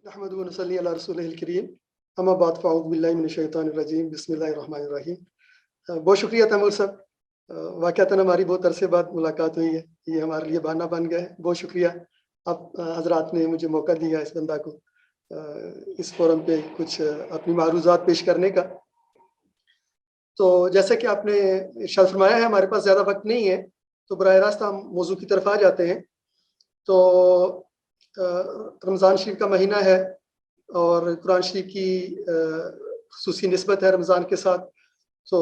نحمد و نصلی علی رسول الکریم اما بعد فاعوذ باللہ من الشیطان الرجیم بسم اللہ الرحمن الرحیم۔ بہت شکریہ تیمور صاحب، واقعتاً ہماری بہت عرصے بعد ملاقات ہوئی ہے، یہ ہمارے لیے بہانہ بن گیا ہے۔ بہت شکریہ آپ حضرات نے مجھے موقع دیا اس بندہ کو اس فورم پہ کچھ اپنی معروضات پیش کرنے کا۔ تو جیسا کہ آپ نے ارشاد فرمایا ہے، ہمارے پاس زیادہ وقت نہیں ہے، تو براہ راست ہم موضوع کی طرف آ جاتے ہیں۔ تو رمضان شریف کا مہینہ ہے اور قرآن شریف کی خصوصی نسبت ہے رمضان کے ساتھ، تو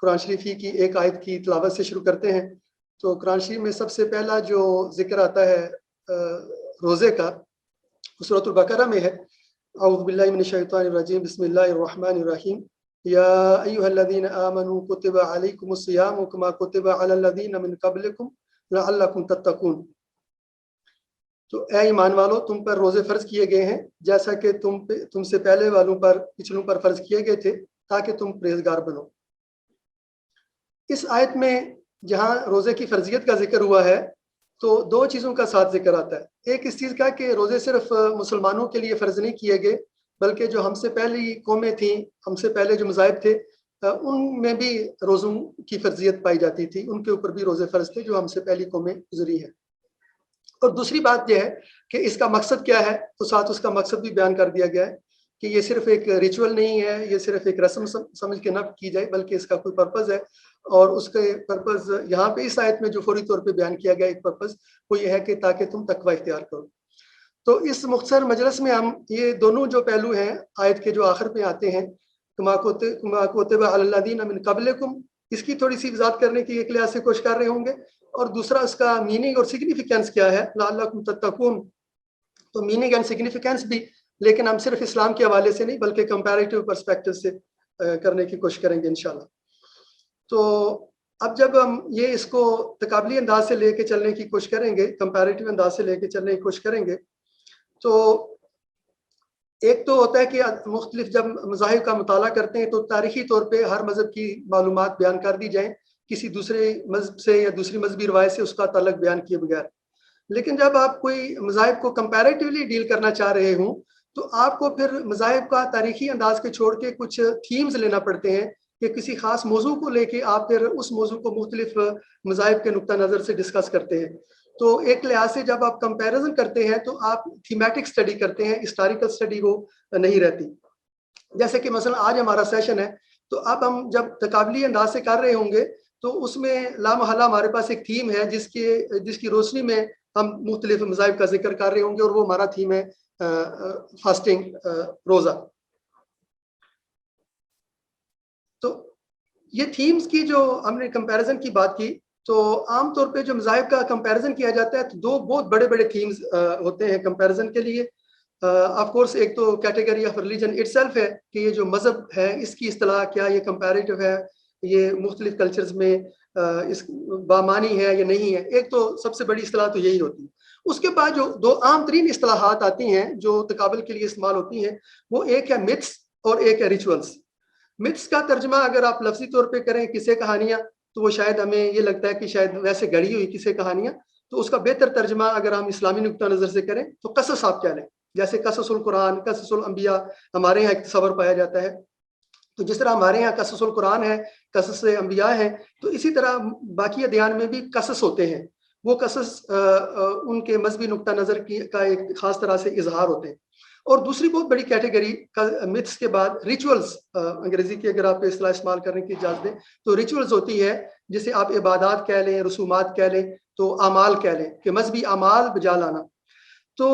قرآن شریف کی ایک آیت کی تلاوت سے شروع کرتے ہیں۔ تو قرآن شریف میں سب سے پہلا جو ذکر آتا ہے روزے کا، سورۃ البقرہ میں ہے۔ اعوذ باللہ من الشیطان الرجیم بسم اللہ الرحمن الرحیم یا ایھا الذین آمنوا کتب علیکم الصیام کما کتب علی الذین من قبلکم لعلکم تتقون۔ تو اے ایمان والو، تم پر روزے فرض کیے گئے ہیں جیسا کہ تم سے پہلے والوں پر پچھلوں پر فرض کیے گئے تھے تاکہ تم پرہیزگار بنو۔ اس آیت میں جہاں روزے کی فرضیت کا ذکر ہوا ہے تو دو چیزوں کا ساتھ ذکر آتا ہے۔ ایک اس چیز کا کہ روزے صرف مسلمانوں کے لیے فرض نہیں کیے گئے، بلکہ جو ہم سے پہلی قومیں تھیں، ہم سے پہلے جو مذاہب تھے، ان میں بھی روزوں کی فرضیت پائی جاتی تھی، ان کے اوپر بھی روزے فرض تھے جو ہم سے پہلی قومیں گزری ہیں۔ اور دوسری بات یہ ہے کہ اس کا مقصد کیا ہے، تو ساتھ اس کا مقصد بھی بیان کر دیا گیا ہے کہ یہ صرف ایک ریچول نہیں ہے، یہ صرف ایک رسم سمجھ کے نہ کی جائے، بلکہ اس کا کوئی پرپز ہے، اور اس کے پرپز یہاں پہ اس آیت میں جو فوری طور پہ بیان کیا گیا ایک پرپز وہ یہ ہے کہ تاکہ تم تقوی اختیار کرو۔ تو اس مختصر مجلس میں ہم یہ دونوں جو پہلو ہیں آیت کے جو آخر پہ آتے ہیں، کما کتب علی الذین من قبلکم، اس کی تھوڑی سی وضاحت کرنے کی ایک لحاظ سے کوشش کر رہے ہوں گے، اور دوسرا اس کا میننگ اور سگنیفیکینس کیا ہے، لعلکم تتقون۔ تو میننگ اینڈ سگنیفیکینس بھی، لیکن ہم صرف اسلام کے حوالے سے نہیں بلکہ کمپیریٹیو پرسپیکٹو سے کرنے کی کوشش کریں گے انشاءاللہ۔ تو اب جب ہم یہ اس کو تقابلی انداز سے لے کے چلنے کی کوشش کریں گے، کمپیریٹیو انداز سے لے کے چلنے کی کوشش کریں گے، تو ایک تو ہوتا ہے کہ مختلف جب مذاہب کا مطالعہ کرتے ہیں تو تاریخی طور پہ ہر مذہب کی معلومات بیان کر دی جائیں، کسی دوسرے مذہب سے یا دوسری مذہبی روایت سے اس کا تعلق بیان کیے بغیر۔ لیکن جب آپ کوئی مذاہب کو کمپیریٹیولی ڈیل کرنا چاہ رہے ہوں تو آپ کو پھر مذاہب کا تاریخی انداز کے چھوڑ کے کچھ تھیمز لینا پڑتے ہیں کہ کسی خاص موضوع کو لے کے آپ پھر اس موضوع کو مختلف مذاہب کے نقطہ نظر سے ڈسکس کرتے ہیں۔ تو ایک لحاظ سے جب آپ کمپیریزن کرتے ہیں تو آپ تھیمیٹک سٹڈی کرتے ہیں، ہسٹوریکل سٹڈی وہ نہیں رہتی۔ جیسے کہ مثلا آج ہمارا سیشن ہے، تو اب ہم جب تقابلی انداز سے کر رہے ہوں گے تو اس میں لامحالہ ہمارے پاس ایک تھیم ہے جس کی روشنی میں ہم مختلف مذاہب کا ذکر کر رہے ہوں گے، اور وہ ہمارا تھیم ہے فاسٹنگ، روزہ۔ تو یہ تھیمز کی جو ہم نے کمپیریزن کی بات کی، تو عام طور پہ جو مذاہب کا کمپیریزن کیا جاتا ہے تو دو بہت بڑے بڑے تھیمز ہوتے ہیں کمپیریزن کے لیے۔ آف کورس ایک تو category of religion it self ہے کہ یہ جو مذہب ہے اس کی اصطلاح کیا، یہ کمپیریٹیو ہے، یہ مختلف کلچرز میں اس بامانی ہے یا نہیں ہے۔ ایک تو سب سے بڑی اصطلاح تو یہی ہوتی ہے۔ اس کے بعد جو دو عام ترین اصطلاحات آتی ہیں جو تقابل کے لیے استعمال ہوتی ہیں، وہ ایک ہے متھس اور ایک ہے ریچولز۔ متھس کا ترجمہ اگر آپ لفظی طور پہ کریں قصے کہانیاں، تو وہ شاید ہمیں یہ لگتا ہے کہ شاید ویسے گڑھی ہوئی قصے کہانیاں، تو اس کا بہتر ترجمہ اگر ہم اسلامی نقطہ نظر سے کریں تو قصص آپ کہہ لیں، جیسے قصص القرآن، قصص الانبیاء ہمارے یہاں ایک تصور پایا جاتا ہے۔ تو جس طرح ہمارے یہاں قصص القرآن ہے، قصص انبیاء ہیں، تو اسی طرح باقی ادیان میں بھی قصص ہوتے ہیں۔ وہ قصص ان کے مذہبی نقطہ نظر کا ایک خاص طرح سے اظہار ہوتے ہیں۔ اور دوسری بہت بڑی کیٹیگری متھس کے بعد ریچولز، انگریزی کی اگر آپ اصطلاح استعمال کرنے کی اجازت دیں تو ریچولز ہوتی ہے، جسے آپ عبادات کہہ لیں، رسومات کہہ لیں، تو اعمال کہہ لیں کہ مذہبی اعمال بجا لانا۔ تو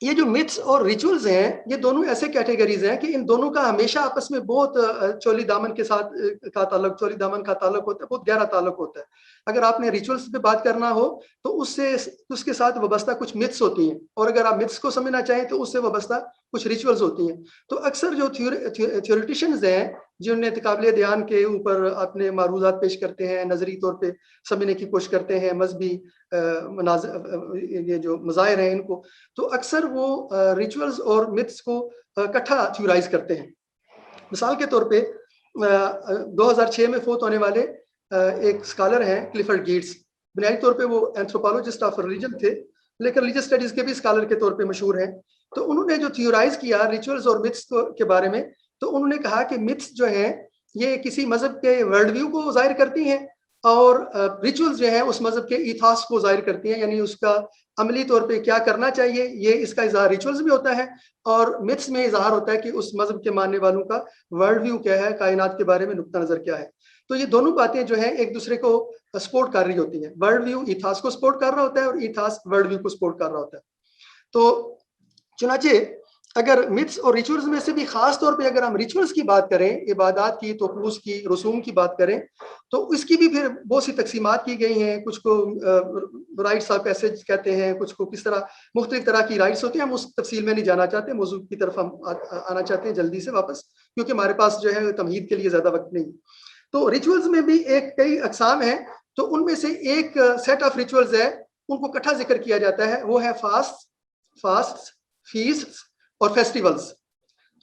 یہ جو متھس اور ریچولز ہیں یہ دونوں ایسے کیٹیگریز ہیں کہ ان دونوں کا ہمیشہ آپس میں بہت چولی دامن کے ساتھ کا تعلق، چولی دامن کا تعلق ہوتا ہے، بہت گہرا تعلق ہوتا ہے۔ اگر آپ نے ریچولز پہ بات کرنا ہو تو اس کے ساتھ وابستہ کچھ متھس ہوتی ہیں، اور اگر آپ متھس کو سمجھنا چاہیں تو اس سے وابستہ کچھ ریچولز ہوتی ہیں۔ تو اکثر جو تھیوریٹیشنز ہیں جن نے تقابل ادیان کے اوپر اپنے معروضات پیش کرتے ہیں، نظری طور پہ سمجھنے کی کوشش کرتے ہیں مذہبی یہ جو مظاہر ہیں ان کو، تو اکثر وہ ریچولز اور متھس کو اکٹھا تھیورائز کرتے ہیں۔ مثال کے طور پہ 2006 میں فوت ہونے والے ایک اسکالر ہیں کلفرڈ گیٹس، بنیادی طور پہ وہ اینتھروپولوجسٹ آف ریلیجن تھے، لیکن ریلیجس اسٹڈیز کے بھی اسکالر کے طور پہ مشہور ہیں۔ تو انہوں نے جو تھیورائز کیا ریچولز اور متس کے بارے میں، تو انہوں نے کہا کہ متس جو ہیں یہ کسی مذہب کے ورلڈ ویو کو ظاہر کرتی ہیں، اور ریچولز جو ہیں اس مذہب کے ایتھاس کو ظاہر کرتی ہیں، یعنی اس کا عملی طور پہ کیا کرنا چاہیے، یہ اس کا اظہار ریچولز میں ہوتا ہے، اور متس میں اظہار ہوتا ہے کہ اس مذہب کے ماننے والوں کا ورلڈ ویو کیا ہے، کائنات کے بارے میں نقطہ نظر کیا ہے۔ تو یہ دونوں باتیں جو ہیں ایک دوسرے کو سپورٹ کر رہی ہوتی ہیں، ورلڈ ویو ایتھاس کو سپورٹ کر رہا ہوتا ہے اور ایتھاس ورلڈ ویو کو سپورٹ کر رہا ہوتا ہے۔ تو چنانچہ اگر متس اور ریچولز میں سے بھی خاص طور پہ اگر ہم ریچولز کی بات کریں، عبادات کی، طقوس کی، رسوم کی بات کریں، تو اس کی بھی پھر بہت سی تقسیمات کی گئی ہیں۔ کچھ کو رائٹس آف پیسج کہتے ہیں، کچھ کو کس طرح مختلف طرح کی رائٹس ہوتی ہیں۔ ہم اس تفصیل میں نہیں جانا چاہتے، موضوع کی طرف ہم آنا چاہتے ہیں جلدی سے واپس، کیونکہ ہمارے پاس جو ہے تمہید کے لیے زیادہ وقت نہیں۔ تو ریچولز میں بھی کئی اقسام ہیں، تو ان میں سے ایک سیٹ آف ریچولز ہے، ان کو اکٹھا ذکر کیا جاتا ہے، وہ ہے فاسٹ، فیسٹ اور فیسٹیولز۔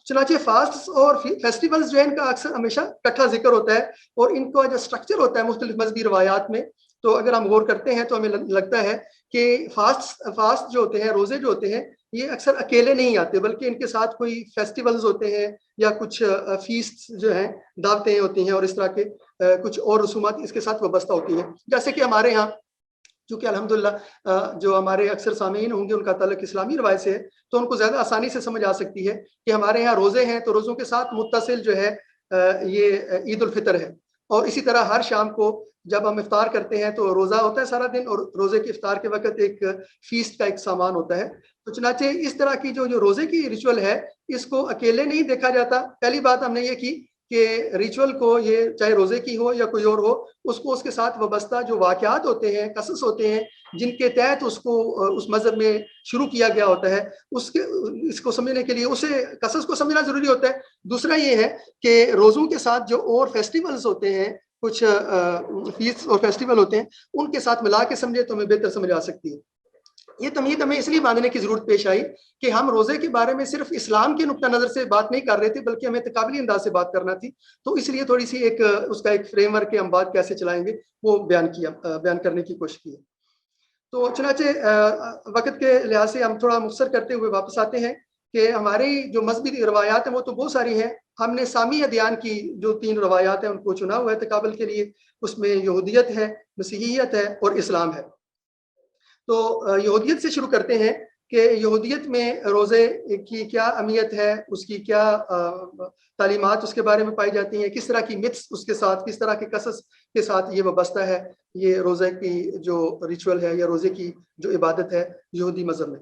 چنانچہ فاسٹ اور فیسٹیولز جو ہے ان کا اکثر ہمیشہ اکٹھا ذکر ہوتا ہے، اور ان کا جو سٹرکچر ہوتا ہے مختلف مذہبی روایات میں، تو اگر ہم غور کرتے ہیں تو ہمیں لگتا ہے کہ فاسٹ جو ہوتے ہیں، روزے جو ہوتے ہیں، یہ اکثر اکیلے نہیں آتے، بلکہ ان کے ساتھ کوئی فیسٹیولز ہوتے ہیں یا کچھ فیسٹ جو ہیں، دعوتیں ہوتی ہیں، اور اس طرح کے کچھ اور رسومات اس کے ساتھ وابستہ ہوتی ہیں۔ جیسے کہ ہمارے ہاں چونکہ الحمدللہ جو ہمارے اکثر سامعین ہوں گے ان کا تعلق اسلامی روایت سے ہے، تو ان کو زیادہ آسانی سے سمجھ آ سکتی ہے کہ ہمارے یہاں روزے ہیں، تو روزوں کے ساتھ متصل جو ہے یہ عید الفطر ہے، اور اسی طرح ہر شام کو جب ہم افطار کرتے ہیں تو روزہ ہوتا ہے سارا دن، اور روزے کے افطار کے وقت ایک فیسٹ کا ایک سامان ہوتا ہے۔ تو چنانچہ اس طرح کی جو روزے کی ریچول ہے، اس کو اکیلے نہیں دیکھا جاتا۔ پہلی بات ہم نے یہ کی کہ ریچول کو، یہ چاہے روزے کی ہو یا کوئی اور ہو، اس کو اس کے ساتھ وابستہ جو واقعات ہوتے ہیں، قصص ہوتے ہیں، جن کے تحت اس کو اس مذہب میں شروع کیا گیا ہوتا ہے، اس کو سمجھنے کے لیے اسے قصص کو سمجھنا ضروری ہوتا ہے۔ دوسرا یہ ہے کہ روزوں کے ساتھ جو اور فیسٹیولز ہوتے ہیں، کچھ فیسٹ اور فیسٹیول ہوتے ہیں، ان کے ساتھ ملا کے سمجھے تو ہمیں بہتر سمجھ آ سکتی ہے۔ یہ تمہید ہمیں اس لیے باندھنے کی ضرورت پیش آئی کہ ہم روزے کے بارے میں صرف اسلام کے نقطہ نظر سے بات نہیں کر رہے تھے، بلکہ ہمیں تقابلی انداز سے بات کرنا تھی، تو اس لیے تھوڑی سی اس کا ایک فریم ورک کہ ہم بات کیسے چلائیں گے وہ بیان کرنے کی کوشش کی ہے۔ تو چنانچہ وقت کے لحاظ سے ہم تھوڑا مختصر کرتے ہوئے واپس آتے ہیں کہ ہماری جو مذہبی روایات ہیں وہ تو بہت ساری ہیں۔ ہم نے سامی ادیان کی جو 3 روایات ہیں ان کو چنا ہوا ہے تقابل کے لیے، اس میں یہودیت ہے، مسیحیت ہے اور اسلام ہے۔ تو یہودیت سے شروع کرتے ہیں کہ یہودیت میں روزے کی کیا اہمیت ہے، اس کی کیا تعلیمات اس کے بارے میں پائی جاتی ہیں، کس طرح کی متس اس کے ساتھ، کس طرح کے قصص کے ساتھ یہ وابستہ ہے، یہ روزے کی جو ریچول ہے یا روزے کی جو عبادت ہے یہودی مذہب میں۔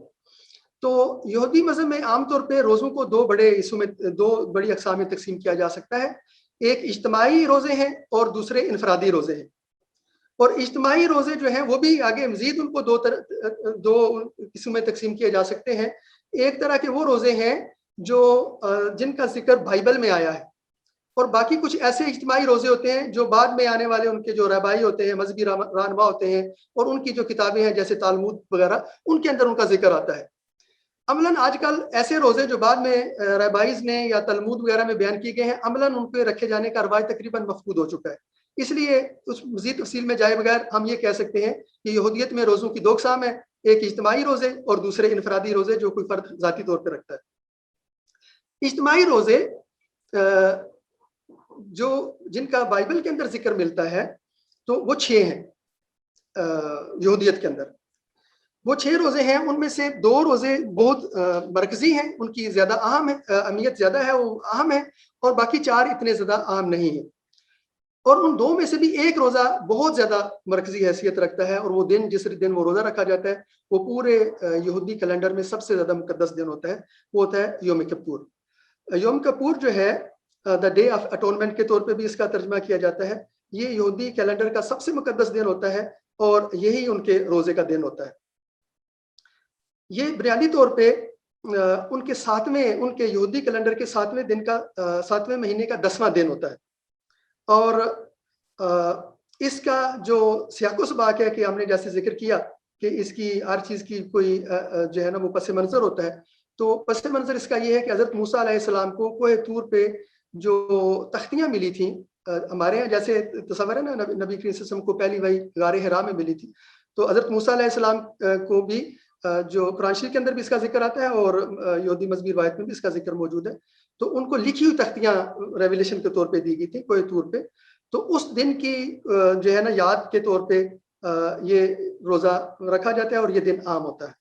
تو یہودی مذہب میں عام طور پہ روزوں کو 2 بڑے حصوں میں، 2 بڑی اقسام میں تقسیم کیا جا سکتا ہے۔ ایک اجتماعی روزے ہیں اور دوسرے انفرادی روزے ہیں۔ اور اجتماعی روزے جو ہیں وہ بھی آگے مزید ان کو 2 قسم میں تقسیم کیے جا سکتے ہیں۔ ایک طرح کے وہ روزے ہیں جو جن کا ذکر بائبل میں آیا ہے، اور باقی کچھ ایسے اجتماعی روزے ہوتے ہیں جو بعد میں آنے والے ان کے جو رہبائی ہوتے ہیں، مذہبی رہنما ہوتے ہیں، اور ان کی جو کتابیں ہیں جیسے تالمود وغیرہ، ان کے اندر ان کا ذکر آتا ہے۔ عملاً آج کل ایسے روزے جو بعد میں رہبائیز نے یا تلمود وغیرہ میں بیان کیے گئے ہیں، عملاً ان پہ رکھے جانے کا رواج تقریباً مفقود ہو چکا ہے۔ اس لیے اس مزید تفصیل میں جائے بغیر ہم یہ کہہ سکتے ہیں کہ یہودیت میں روزوں کی 2 اقسام ہیں، ایک اجتماعی روزے اور دوسرے انفرادی روزے جو کوئی فرد ذاتی طور پہ رکھتا ہے۔ اجتماعی روزے جو جن کا بائبل کے اندر ذکر ملتا ہے تو وہ 6 ہیں یہودیت کے اندر۔ وہ 6 روزے ہیں، ان میں سے 2 روزے بہت مرکزی ہیں، ان کی زیادہ اہم ہے، اہمیت زیادہ ہے، وہ اہم ہے، اور باقی 4 اتنے زیادہ اہم نہیں ہیں۔ اور ان 2 میں سے بھی ایک روزہ بہت زیادہ مرکزی حیثیت رکھتا ہے، اور وہ دن جس دن وہ روزہ رکھا جاتا ہے وہ پورے یہودی کیلنڈر میں سب سے زیادہ مقدس دن ہوتا ہے، وہ ہوتا ہے یوم کپور۔ یوم کپور جو ہے دا ڈے آف اٹونمنٹ کے طور پہ بھی اس کا ترجمہ کیا جاتا ہے، یہ یہودی کیلنڈر کا سب سے مقدس دن ہوتا ہے، اور یہی ان کے روزے کا دن ہوتا ہے۔ یہ بنیادی طور پہ ان کے 7ویں، ان کے یہودی کیلنڈر کے 7ویں دن کا 7ویں مہینے کا 10واں دن ہوتا ہے، اور اس کا جو سیاق و سباق ہے کہ ہم نے جیسے ذکر کیا کہ اس کی ہر چیز کی کوئی جو ہے نا وہ پس منظر ہوتا ہے، تو پس منظر اس کا یہ ہے کہ حضرت موسیٰ علیہ السلام کو کوہ طور پہ جو تختیاں ملی تھیں، ہمارے یہاں جیسے تصور ہے نا نبی کریم صلی اللہ علیہ وسلم کو پہلی وحی غار حرا میں ملی تھی، تو حضرت موسیٰ علیہ السلام کو بھی جو قرآن شریف کے اندر بھی اس کا ذکر آتا ہے اور یہودی مذہبی روایت میں بھی اس کا ذکر موجود ہے. تو ان کو لکھی ہوئی تختیاں ریویلیشن کے طور پہ دی گئی تھی کوئی طور پہ. تو اس دن کی جو ہے نا یاد کے طور پہ یہ روزہ رکھا جاتا ہے اور یہ دن عام ہوتا ہے.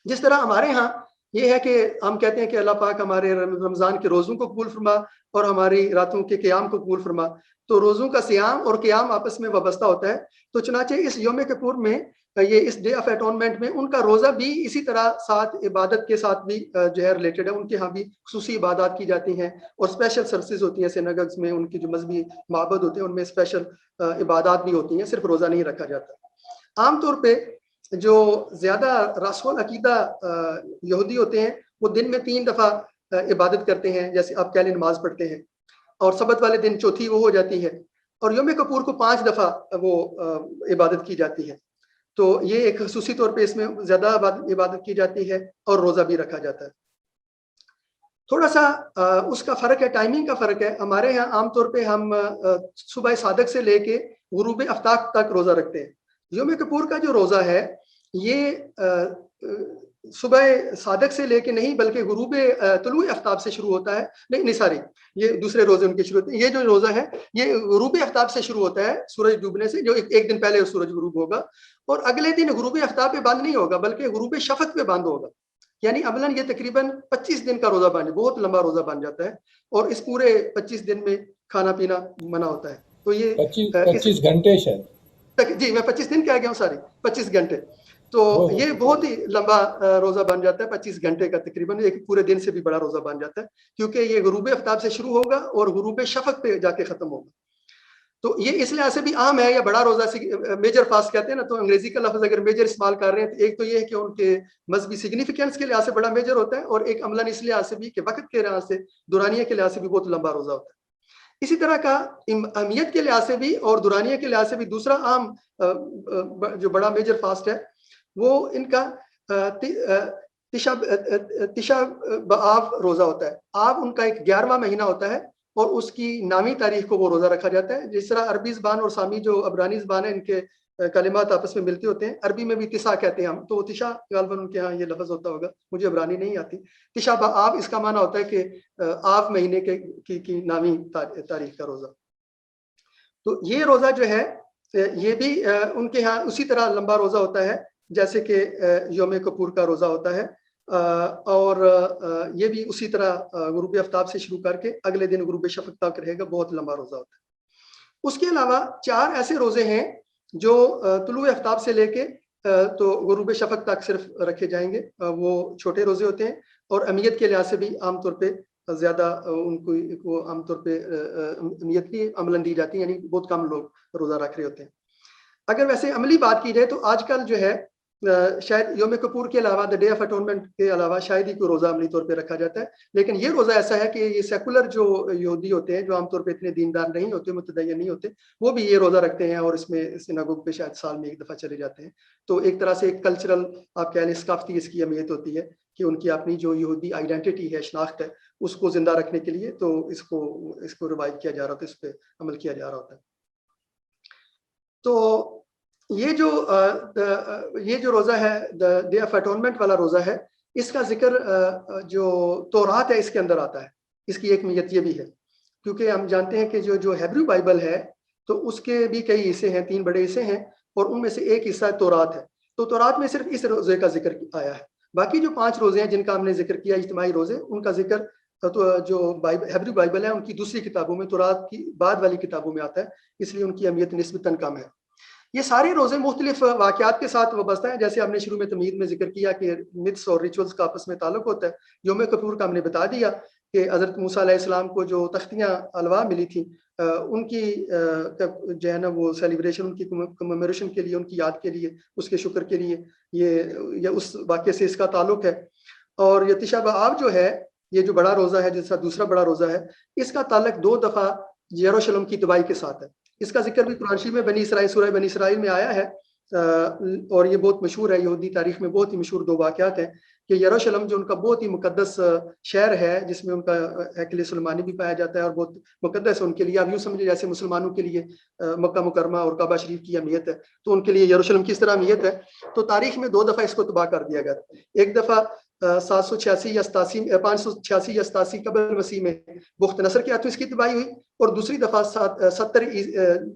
جس طرح ہمارے ہاں یہ ہے کہ ہم کہتے ہیں کہ اللہ پاک ہمارے رمضان کے روزوں کو قبول فرما اور ہماری راتوں کے قیام کو قبول فرما. تو روزوں کا سیام اور قیام آپس میں وابستہ ہوتا ہے. تو چنانچہ اس یوم کپور میں یہ اس ڈے آف اٹونمنٹ میں ان کا روزہ بھی اسی طرح ساتھ عبادت کے ساتھ بھی جو ہے ریلیٹڈ ہے. ان کے ہاں بھی خصوصی عبادات کی جاتی ہیں اور اسپیشل سروسز ہوتی ہیں سیناگگز میں. ان کی جو مذہبی معبد ہوتے ہیں ان میں اسپیشل عبادات بھی ہوتی ہیں, صرف روزہ نہیں رکھا جاتا. عام طور پہ جو زیادہ راسخ العقیدہ یہودی ہوتے ہیں وہ دن میں 3 دفعہ عبادت کرتے ہیں, جیسے آپ کہہ لیں نماز پڑھتے ہیں, اور سبت والے دن چوتھی وہ ہو جاتی ہے, اور یوم کپور کو 5 دفعہ وہ عبادت کی جاتی ہے. تو یہ ایک خصوصی طور پہ اس میں زیادہ عبادت کی جاتی ہے اور روزہ بھی رکھا جاتا ہے. تھوڑا سا اس کا فرق ہے, ٹائمنگ کا فرق ہے. ہمارے یہاں عام طور پہ ہم صبح صادق سے لے کے غروب آفتاب تک روزہ رکھتے ہیں. یوم کپور کا جو روزہ ہے یہ صبح صادق سے لے کے نہیں بلکہ غروب طلوع آفتاب سے شروع ہوتا ہے. نہیں ساری یہ دوسرے روزے ان کے شروع ہوتے ہیں. یہ جو روزہ ہے یہ غروب آفتاب سے شروع ہوتا ہے, سورج ڈوبنے سے, جو ایک دن پہلے سورج غروب ہوگا, اور اگلے دن غروب آفتاب پہ بند نہیں ہوگا بلکہ غروب شفق پہ بند ہوگا. یعنی عملاً یہ تقریباً 25 دن کا روزہ بن جائے, بہت لمبا روزہ بن جاتا ہے, اور اس پورے 25 دن میں کھانا پینا منع ہوتا ہے. تو یہ 25 گھنٹے شاید, جی میں 25 دن کہہ گیا ہوں, ساری 25 گھنٹے. تو یہ بہت ہی لمبا روزہ بن جاتا ہے, 25 گھنٹے کا تقریباً, ایک پورے دن سے بھی بڑا روزہ بن جاتا ہے, کیونکہ یہ غروب آفتاب سے شروع ہوگا اور غروب شفق پہ جا کے ختم ہوگا. تو یہ اس لحاظ سے بھی عام ہے, یا بڑا روزہ میجر فاسٹ کہتے ہیں نا. تو انگریزی کا لفظ اگر میجر استعمال کر رہے ہیں تو ایک تو یہ ہے کہ ان کے مذہبی سگنیفیکینس کے لحاظ سے بڑا میجر ہوتا ہے, اور ایک عملاً اس لحاظ سے بھی کہ وقت کے لحاظ سے دورانیہ کے لحاظ سے بھی بہت لمبا روزہ ہوتا ہے. اسی طرح کا اہمیت کے لحاظ سے بھی اور دورانیہ کے لحاظ سے بھی دوسرا عام جو بڑا میجر فاسٹ ہے وہ ان کا تشا بآب روزہ ہوتا ہے. آب ان کا ایک 11واں مہینہ ہوتا ہے اور اس کی 9ویں تاریخ کو وہ روزہ رکھا جاتا ہے. جس طرح عربی زبان اور سامی جو عبرانی زبان ہے ان کے کلمات آپس میں ملتے ہوتے ہیں. عربی میں بھی تسا کہتے ہیں ہم, تو تشا غالباً ان کے ہاں یہ لفظ ہوتا ہوگا, مجھے عبرانی نہیں آتی. تشا بآب اس کا معنی ہوتا ہے کہ آب مہینے کی 9ویں تاریخ کا روزہ. تو یہ روزہ جو ہے یہ بھی ان کے ہاں اسی طرح لمبا روزہ ہوتا ہے جیسے کہ یوم کپور کا روزہ ہوتا ہے, اور یہ بھی اسی طرح غروب آفتاب سے شروع کر کے اگلے دن غروب شفق تک رہے گا. بہت لمبا روزہ ہوتا ہے. اس کے علاوہ 4 ایسے روزے ہیں جو طلوع آفتاب سے لے کے تو غروب شفق تک صرف رکھے جائیں گے. وہ چھوٹے روزے ہوتے ہیں اور اہمیت کے لحاظ سے بھی عام طور پہ زیادہ ان کو عام طور پہ اہمیت بھی عملاً دی جاتی ہے, یعنی بہت کم لوگ روزہ رکھ رہے ہوتے ہیں. اگر ویسے عملی بات کی جائے تو آج کل جو ہے شاید یوم کپور کے علاوہ ڈے آف اٹونمنٹ کے علاوہ شاید ہی کوئی روزہ عملی طور پہ رکھا جاتا ہے. لیکن یہ روزہ ایسا ہے کہ یہ سیکولر جو یہودی ہوتے ہیں جو عام طور پہ اتنے دیندار نہیں ہوتے, متدین نہیں ہوتے, وہ بھی یہ روزہ رکھتے ہیں اور اس میں سیناگوگ پہ شاید سال میں 1 دفعہ چلے جاتے ہیں. تو ایک طرح سے ایک کلچرل آپ کہہ لیں ثقافتی اس کی اہمیت ہوتی ہے کہ ان کی اپنی جو یہودی آئیڈینٹی ہے, شناخت ہے, اس کو زندہ رکھنے کے لیے تو اس کو ریوائو کیا جا رہا ہوتا ہے, اس پہ عمل کیا جا رہا ہوتا ہے. تو یہ جو روزہ ہے ڈے آف اٹونمنٹ والا روزہ ہے, اس کا ذکر جو تورات ہے اس کے اندر آتا ہے. اس کی ایک میت یہ بھی ہے کیونکہ ہم جانتے ہیں کہ جو ہیبریو بائبل ہے تو اس کے بھی کئی حصے ہیں, 3 بڑے حصے ہیں, اور ان میں سے ایک حصہ تورات ہے. تو تورات میں صرف اس روزے کا ذکر آیا ہے. باقی جو 5 روزے ہیں جن کا ہم نے ذکر کیا اجتماعی روزے, ان کا ذکر تو جو ہیبریو بائبل ہے ان کی دوسری کتابوں میں, تورات کی بعد والی کتابوں میں آتا ہے, اس لیے ان کی اہمیت نسبتاً کم ہے. یہ سارے روزے مختلف واقعات کے ساتھ وابستہ ہیں. جیسے ہم نے شروع میں تمہید میں ذکر کیا کہ متس اور ریچولز کا آپس میں تعلق ہوتا ہے. یوم کپور کا ہم نے بتا دیا کہ حضرت موسیٰ علیہ السلام کو جو تختیاں الواح ملی تھیں ان کی جو ہے نا وہ سیلیبریشن, ان کی کمیموریشن کے لیے, ان کی یاد کے لیے, اس کے شکر کے لیے یہ اس واقعے سے اس کا تعلق ہے. اور یہ تشا بآب جو ہے, یہ جو بڑا روزہ ہے جس کا دوسرا بڑا روزہ ہے, اس کا تعلق 2 دفعہ یروشلم کی تباہی کے ساتھ ہے. اس کا ذکر بھی قرآن شریف میں بنی اسرائیل سورہ بنی اسرائیل میں آیا ہے اور یہ بہت مشہور ہے، یہودی تاریخ میں بہت ہی مشہور 2 واقعات ہیں کہ یروشلم جو ان کا بہت ہی مقدس شہر ہے، جس میں ان کا ہیکل سلیمانی بھی پایا جاتا ہے اور بہت مقدس ہے ان کے لیے. آپ یوں سمجھے جیسے مسلمانوں کے لیے مکہ مکرمہ اور کعبہ شریف کی اہمیت ہے، تو ان کے لیے یروشلم کی اس طرح اہمیت ہے. تو تاریخ میں 2 دفعہ اس کو تباہ کر دیا گیا. ایک دفعہ 786 یا 87 586 یا 87 قبل مسیح میں بخت نصر کے ہاتھوں اس کی تباہی ہوئی، اور دوسری دفعہ 70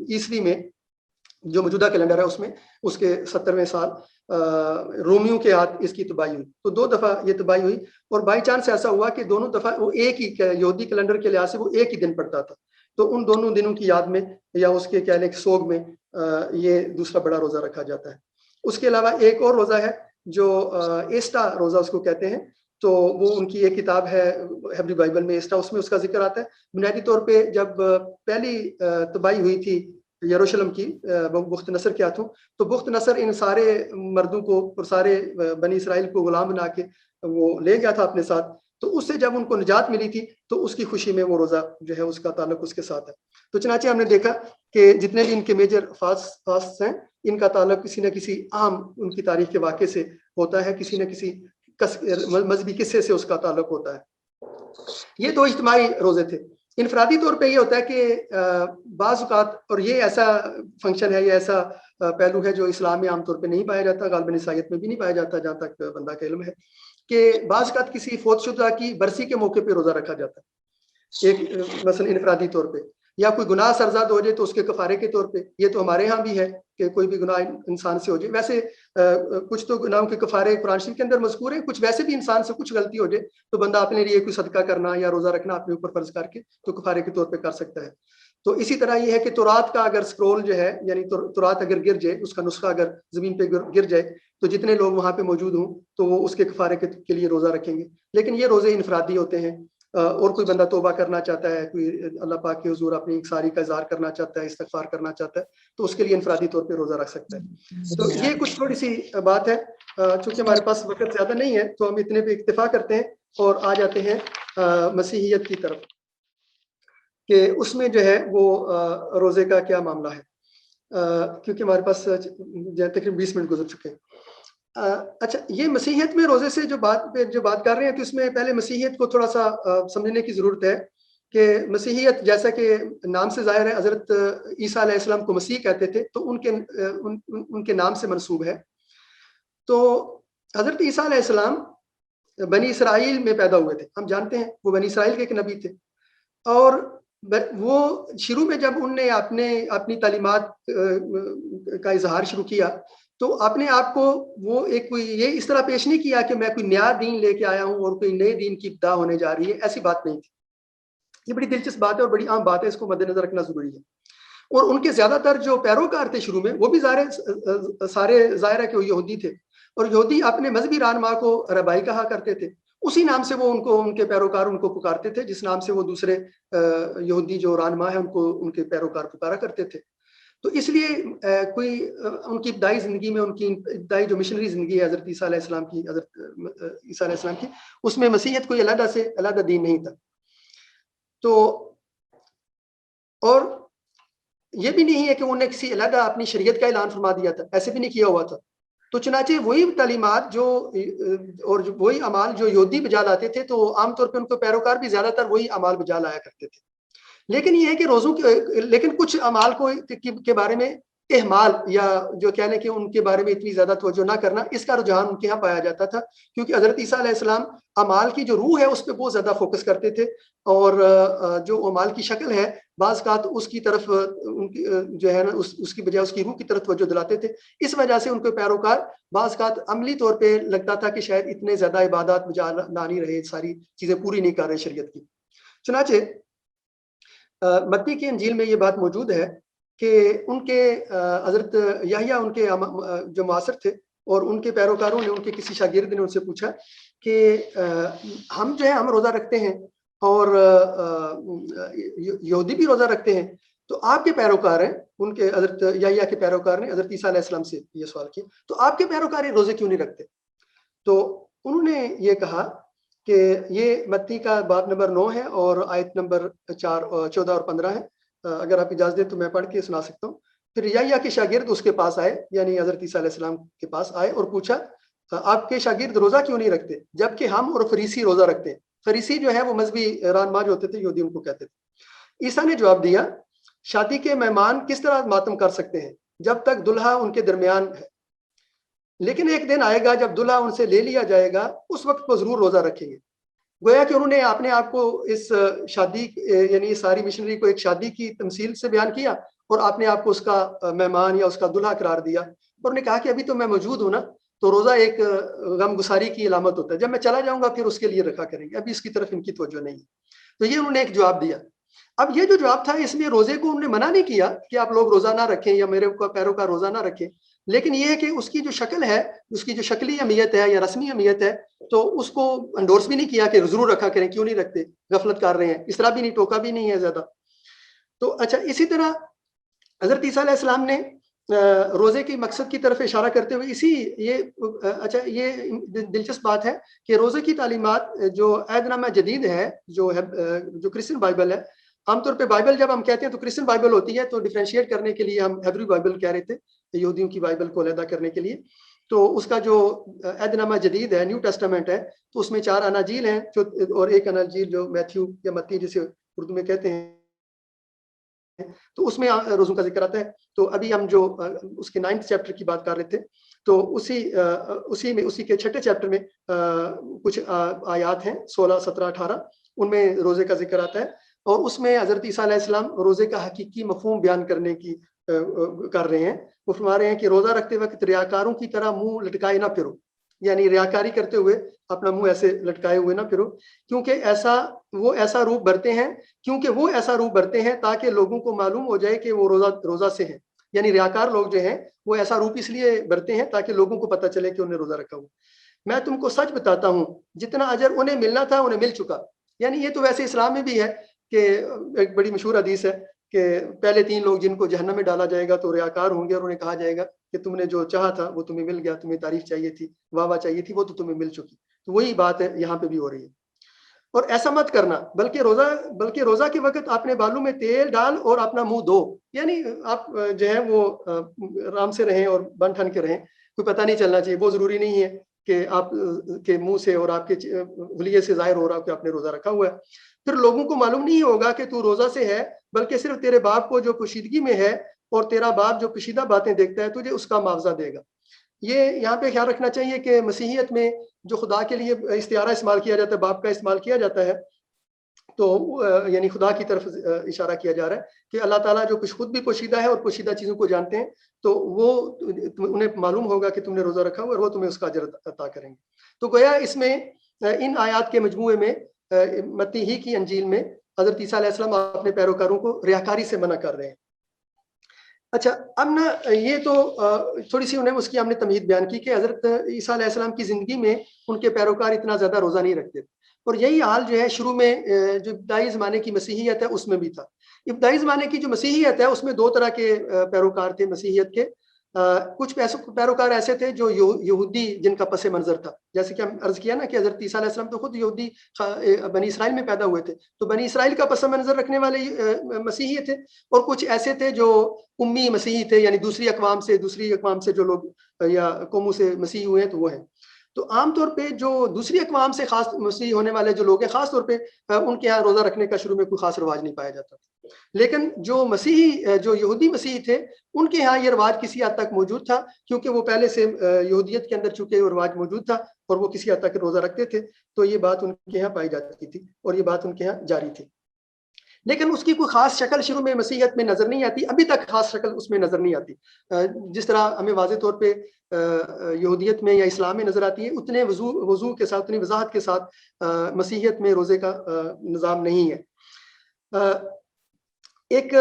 عیسوی میں جو موجودہ کیلنڈر ہے اس میں اس کے 70ویں سال رومیوں کے ہاتھ اس کی تباہی ہوئی. تو 2 دفعہ یہ تباہی ہوئی، اور بائی چانس ایسا ہوا کہ دونوں دفعہ وہ ایک ہی یہودی کیلنڈر کے لحاظ سے وہ ایک ہی دن پڑتا تھا. تو ان دونوں دنوں کی یاد میں یا اس کے کہہ لیں سوگ میں یہ دوسرا بڑا روزہ رکھا جاتا ہے. اس کے علاوہ ایک اور روزہ ہے جو ایسٹا روزہ اس کو کہتے ہیں. تو وہ ان کی ایک کتاب ہے ہیبری بائبل میں ایسٹا، اس میں اس کا ذکر آتا ہے. بنیادی طور پہ جب پہلی تباہی ہوئی تھی یروشلم کی بخت نصر کے ہاتھوں، تو بخت نصر ان سارے مردوں کو اور سارے بنی اسرائیل کو غلام بنا کے وہ لے گیا تھا اپنے ساتھ. تو اس سے جب ان کو نجات ملی تھی تو اس کی خوشی میں وہ روزہ جو ہے اس کا تعلق اس کے ساتھ ہے. تو چنانچہ ہم نے دیکھا کہ جتنے بھی ان کے میجر فاسٹ ہیں ان کا تعلق کسی نہ کسی اہم ان کی تاریخ کے واقعے سے ہوتا ہے، کسی نہ کسی مذہبی قصے سے اس کا تعلق ہوتا ہے. یہ 2 اجتماعی روزے تھے. انفرادی طور پہ یہ ہوتا ہے کہ بعض اوقات، اور یہ ایسا فنکشن ہے، یہ ایسا پہلو ہے جو اسلام میں عام طور پہ نہیں پایا جاتا، غالباً عیسائیت میں بھی نہیں پایا جاتا جہاں تک بندہ کا علم ہے، کہ بعض اوقات کسی فوت شدہ کی برسی کے موقع پہ روزہ رکھا جاتا ہے، ایک مثلا انفرادی طور پہ، یا کوئی گناہ سرزاد ہو جائے تو اس کے کفارے کے طور پہ. یہ تو ہمارے ہاں بھی ہے کہ کوئی بھی گناہ انسان سے ہو جائے. ویسے کچھ تو گناہوں کے کفارے قرآن شریف کے اندر مذکور ہیں، کچھ ویسے بھی انسان سے کچھ غلطی ہو جائے تو بندہ اپنے لیے کوئی صدقہ کرنا یا روزہ رکھنا اپنے اوپر فرض کر کے تو کفارے کے طور پہ کر سکتا ہے. تو اسی طرح یہ ہے کہ تورات کا اگر سکرول جو ہے، یعنی تورات اگر گر جائے، اس کا نسخہ اگر زمین پہ گر جائے تو جتنے لوگ وہاں پہ موجود ہوں تو وہ اس کے کفارے کے لیے روزہ رکھیں گے. لیکن یہ روزے انفرادی ہوتے ہیں، اور کوئی بندہ توبہ کرنا چاہتا ہے، کوئی اللہ پاک کے حضور اپنی اکساری کا اظہار کرنا چاہتا ہے، استغفار کرنا چاہتا ہے، تو اس کے لیے انفرادی طور پہ روزہ رکھ سکتا ہے. تو یہ کچھ تھوڑی سی بات ہے. چونکہ ہمارے پاس وقت زیادہ نہیں ہے تو ہم اتنے پہ اکتفا کرتے ہیں اور آ جاتے ہیں مسیحیت کی طرف، کہ اس میں جو ہے وہ روزے کا کیا معاملہ ہے، کیونکہ ہمارے پاس تقریباً 20 منٹ گزر چکے ہیں. اچھا، یہ مسیحیت میں روزے سے جو بات کر رہے ہیں تو اس میں پہلے مسیحیت کو تھوڑا سا سمجھنے کی ضرورت ہے کہ مسیحیت جیسا کہ نام سے ظاہر ہے، حضرت عیسیٰ علیہ السلام کو مسیح کہتے تھے تو ان کے نام سے منسوب ہے. تو حضرت عیسیٰ علیہ السلام بنی اسرائیل میں پیدا ہوئے تھے، ہم جانتے ہیں وہ بنی اسرائیل کے ایک نبی تھے، اور وہ شروع میں جب ان نے اپنی تعلیمات کا اظہار شروع کیا تو اپنے آپ کو وہ یہ اس طرح پیش نہیں کیا کہ میں کوئی نیا دین لے کے آیا ہوں اور کوئی نئے دین کی ابتدا ہونے جا رہی ہے، ایسی بات نہیں تھی. یہ بڑی دلچسپ بات ہے اور بڑی عام بات ہے، اس کو مد نظر رکھنا ضروری ہے. اور ان کے زیادہ تر جو پیروکار تھے شروع میں وہ بھی سارے ظاہر ہے کہ وہ یہودی تھے، اور یہودی اپنے مذہبی رہنما کو ربائی کہا کرتے تھے. اسی نام سے وہ ان کے پیروکار ان کو پکارتے تھے، جس نام سے وہ دوسرے یہودی جو رہنما ہیں ان کے پیروکار پکارا کرتے تھے. تو اس لیے کوئی ان کی ابتدائی زندگی میں، ان کی ابتدائی جو مشنری زندگی ہے حضرت عیسیٰ علیہ السلام کی، اس میں مسیحیت کوئی علیحدہ دین نہیں تھا. تو اور یہ بھی نہیں ہے کہ انہوں نے کسی علیحدہ اپنی شریعت کا اعلان فرما دیا تھا، ایسے بھی نہیں کیا ہوا تھا. تو چنانچہ وہی تعلیمات اور وہی اعمال جو یہودی بجا لاتے تھے تو عام طور پہ ان کو پیروکار بھی زیادہ تر وہی اعمال بجا لایا کرتے تھے. لیکن یہ ہے کہ لیکن کچھ اعمال کے بارے میں اہمال، یا جو کہنے کہ ان کے بارے میں اتنی زیادہ توجہ نہ کرنا، اس کا رجحان ان کے ہاں پایا جاتا تھا، کیونکہ حضرت عیسیٰ علیہ السلام اعمال کی جو روح ہے اس پہ بہت زیادہ فوکس کرتے تھے، اور جو اعمال کی شکل ہے بعض اوقات اس کی طرف جو ہے نا اس کی بجائے اس کی روح کی طرف توجہ دلاتے تھے. اس وجہ سے ان کے پیروکار بعض اوقات عملی طور پہ لگتا تھا کہ شاید اتنے زیادہ عبادات بجا لا نہیں رہے، ساری چیزیں پوری نہیں کر رہے شریعت کی. چنانچہ متی کی انجیل میں یہ بات موجود ہے کہ ان کے حضرت یحییٰ ان کے جو معاصر تھے اور ان کے پیروکاروں نے، ان کے کسی شاگرد نے ان سے پوچھا کہ ہم جو ہے ہم روزہ رکھتے ہیں اور یہودی بھی روزہ رکھتے ہیں، تو آپ کے پیروکار ہیں، ان کے حضرت یحییٰ کے پیروکار نے حضرت عیسیٰ علیہ السلام سے یہ سوال کیا، تو آپ کے پیروکار یہ روزے کیوں نہیں رکھتے؟ تو انہوں نے یہ کہا کہ یہ متی کا باب نمبر 9 ہے اور آیت نمبر 14 اور 15 ہے. اگر آپ اجازت دیں تو میں پڑھ کے سنا سکتا ہوں. پھر یحییٰ کے شاگرد اس کے پاس آئے، یعنی حضرت عیسیٰ علیہ السلام کے پاس آئے اور پوچھا آپ کے شاگرد روزہ کیوں نہیں رکھتے جبکہ ہم اور فریسی روزہ رکھتے ہیں؟ فریسی جو ہے وہ مذہبی رہنما جو ہوتے تھے، یہودی ان کو کہتے تھے۔ عیسیٰ نے جواب دیا شادی کے مہمان کس طرح ماتم کر سکتے ہیں جب تک دلہا ان کے درمیان ہے، لیکن ایک دن آئے گا جب دلہا ان سے لے لیا جائے گا، اس وقت وہ ضرور روزہ رکھیں گے۔ گویا کہ انہوں نے اپنے آپ کو اس شادی یعنی ساری مشنری کو ایک شادی کی تمثیل سے بیان کیا اور آپ نے آپ کو اس کا مہمان یا اس کا دلہا قرار دیا، اور نے کہا کہ ابھی تو میں موجود ہوں نا، تو روزہ ایک غم گساری کی علامت ہوتا ہے، جب میں چلا جاؤں گا پھر اس کے لیے رکھا کریں گے، ابھی اس کی طرف ان کی توجہ نہیں ہے۔ تو یہ انہوں نے ایک جواب دیا۔ اب یہ جو جواب تھا اس میں روزے کو انہوں نے منع نہیں کیا کہ آپ لوگ روزہ نہ رکھیں یا میرے پیروکار روزہ نہ رکھیں، لیکن یہ ہے کہ اس کی جو شکل ہے، اس کی جو شکلی اہمیت ہے یا رسمی اہمیت ہے، تو اس کو انڈورس بھی نہیں کیا کہ ضرور رکھا کریں، کیوں نہیں رکھتے، غفلت کر رہے ہیں، اس طرح بھی نہیں، ٹوکا بھی نہیں ہے زیادہ۔ تو اچھا، اسی طرح حضرت عیسیٰ علیہ السلام نے روزے کے مقصد کی طرف اشارہ کرتے ہوئے یہ دلچسپ بات ہے کہ روزے کی تعلیمات جو عہد نامہ جدید ہے، جو کرسچن بائبل ہے، عام طور پہ بائبل جب ہم کہتے ہیں تو کرسچن بائبل ہوتی ہے، تو ڈیفرینشیٹ کرنے کے لیے ہم ہیبریو بائبل کہہ رہے تھے، یہودیوں کی بائبل کو علیحدہ کرنے کے لیے۔ تو اس کا جو عہد نامہ جدید ہے، نیو ٹیسٹامنٹ ہے، تو اس میں 4 اناجیل ہیں اور ایک اناجیل جو میتھیو یا متی جسے اردو میں کہتے ہیں، تو اس میں روزوں کا ذکر آتا ہے۔ تو ابھی ہم جو اس کے 9 چیپٹر کی بات کر رہے تھے، تو اسی کے 6 چیپٹر میں کچھ آیات ہیں 16، 17، 18، ان میں روزے کا ذکر آتا ہے، اور اس میں حضرت عیسیٰ علیہ السلام روزے کا حقیقی مفہوم بیان کرنے کی کر رہے ہیں۔ وہ فرما رہے ہیں کہ روزہ رکھتے وقت ریاکاروں کی طرح منہ لٹکائے نہ پھرو، یعنی ریاکاری کرتے ہوئے اپنا منہ ایسے لٹکائے ہوئے نہ پھرو، کیونکہ وہ ایسا روپ برتے ہیں تاکہ لوگوں کو معلوم ہو جائے کہ وہ روزہ سے ہیں، یعنی ریاکار لوگ جو ہیں وہ ایسا روپ اس لیے برتے ہیں تاکہ لوگوں کو پتہ چلے کہ انہوں نے روزہ رکھا ہوا۔ میں تم کو سچ بتاتا ہوں جتنا اجر انہیں ملنا تھا انہیں مل چکا۔ یعنی یہ تو ویسے اسلام میں بھی ہے کہ ایک بڑی مشہور حدیث ہے کہ پہلے 3 لوگ جن کو جہنم میں ڈالا جائے گا تو ریاکار ہوں گے، اور انہیں کہا جائے گا کہ تم نے جو چاہا تھا وہ تمہیں مل گیا، تمہیں تعریف چاہیے تھی، واہ چاہیے تھی، وہ تو تمہیں مل چکی۔ تو وہی بات ہے یہاں پہ بھی ہو رہی ہے۔ اور ایسا مت کرنا بلکہ روزہ کے وقت اپنے بالوں میں تیل ڈال اور اپنا منہ دھو، یعنی آپ جو ہے وہ آرام سے رہیں اور بن ٹھن کے رہیں، کوئی پتہ نہیں چلنا چاہیے۔ وہ ضروری نہیں ہے کہ آپ کے منہ سے اور آپ کے حلیے سے ظاہر ہو رہا کہ آپ نے روزہ رکھا ہوا ہے۔ پھر لوگوں کو معلوم نہیں ہوگا کہ تو روزہ سے ہے، بلکہ صرف تیرے باپ کو جو پوشیدگی میں ہے، اور تیرا باپ جو پوشیدہ باتیں دیکھتا ہے تجھے اس کا معاوضہ دے گا۔ یہ یہاں پہ خیال رکھنا چاہیے کہ مسیحیت میں جو خدا کے لیے استعارہ استعمال کیا جاتا ہے، باپ کا استعمال کیا جاتا ہے، تو یعنی خدا کی طرف اشارہ کیا جا رہا ہے کہ اللہ تعالیٰ جو کچھ خود بھی پوشیدہ ہے اور پوشیدہ چیزوں کو جانتے ہیں، تو وہ انہیں معلوم ہوگا کہ تم نے روزہ رکھا ہوا اور وہ تمہیں اس کا اجر عطا کریں گے۔ تو گویا اس میں ان آیات کے مجموعے میں متی ہی کی انجیل میں حضرت عیسیٰ علیہ السلام اپنے پیروکاروں کو ریاکاری سے منع کر رہے ہیں۔ اچھا، اب نا یہ تو تھوڑی سی انہیں اس کی ہم نے تمہید بیان کی کہ حضرت عیسیٰ علیہ السلام کی زندگی میں ان کے پیروکار اتنا زیادہ روزہ نہیں رکھتے، اور یہی حال جو ہے شروع میں جو ابتدائی زمانے کی مسیحیت ہے اس میں بھی تھا۔ ابتدائی زمانے کی جو مسیحیت ہے اس میں 2 طرح کے پیروکار تھے مسیحیت کے۔ کچھ پیروکار ایسے تھے جو یہودی جن کا پس منظر تھا، جیسے کہ ہم عرض کیا نا کہ حضرت عیسیٰ علیہ السلام تو خود یہودی بنی اسرائیل میں پیدا ہوئے تھے، تو بنی اسرائیل کا پس منظر رکھنے والے مسیحی تھے، اور کچھ ایسے تھے جو امی مسیحی تھے، یعنی دوسری اقوام سے جو لوگ یا قوموں سے مسیحی ہوئے ہیں تو وہ ہیں۔ تو عام طور پہ جو دوسری اقوام سے خاص مسیحی ہونے والے جو لوگ ہیں، خاص طور پہ ان کے ہاں روزہ رکھنے کا شروع میں کوئی خاص رواج نہیں پایا جاتا، لیکن جو یہودی مسیحی تھے ان کے ہاں یہ رواج کسی حد تک موجود تھا، کیونکہ وہ پہلے سے یہودیت کے اندر چونکہ وہ رواج موجود تھا اور وہ کسی حد تک روزہ رکھتے تھے، تو یہ بات ان کے ہاں پائی جاتی تھی اور یہ بات ان کے ہاں جاری تھی۔ لیکن اس کی کوئی خاص شکل شروع میں مسیحیت میں نظر نہیں آتی، ابھی تک خاص شکل اس میں نظر نہیں آتی۔ جس طرح ہمیں واضح طور پہ یہودیت میں یا اسلام میں نظر آتی ہے، اتنے وضوح کے ساتھ، اتنی وضاحت کے ساتھ مسیحیت میں روزے کا نظام نہیں ہے۔ ایک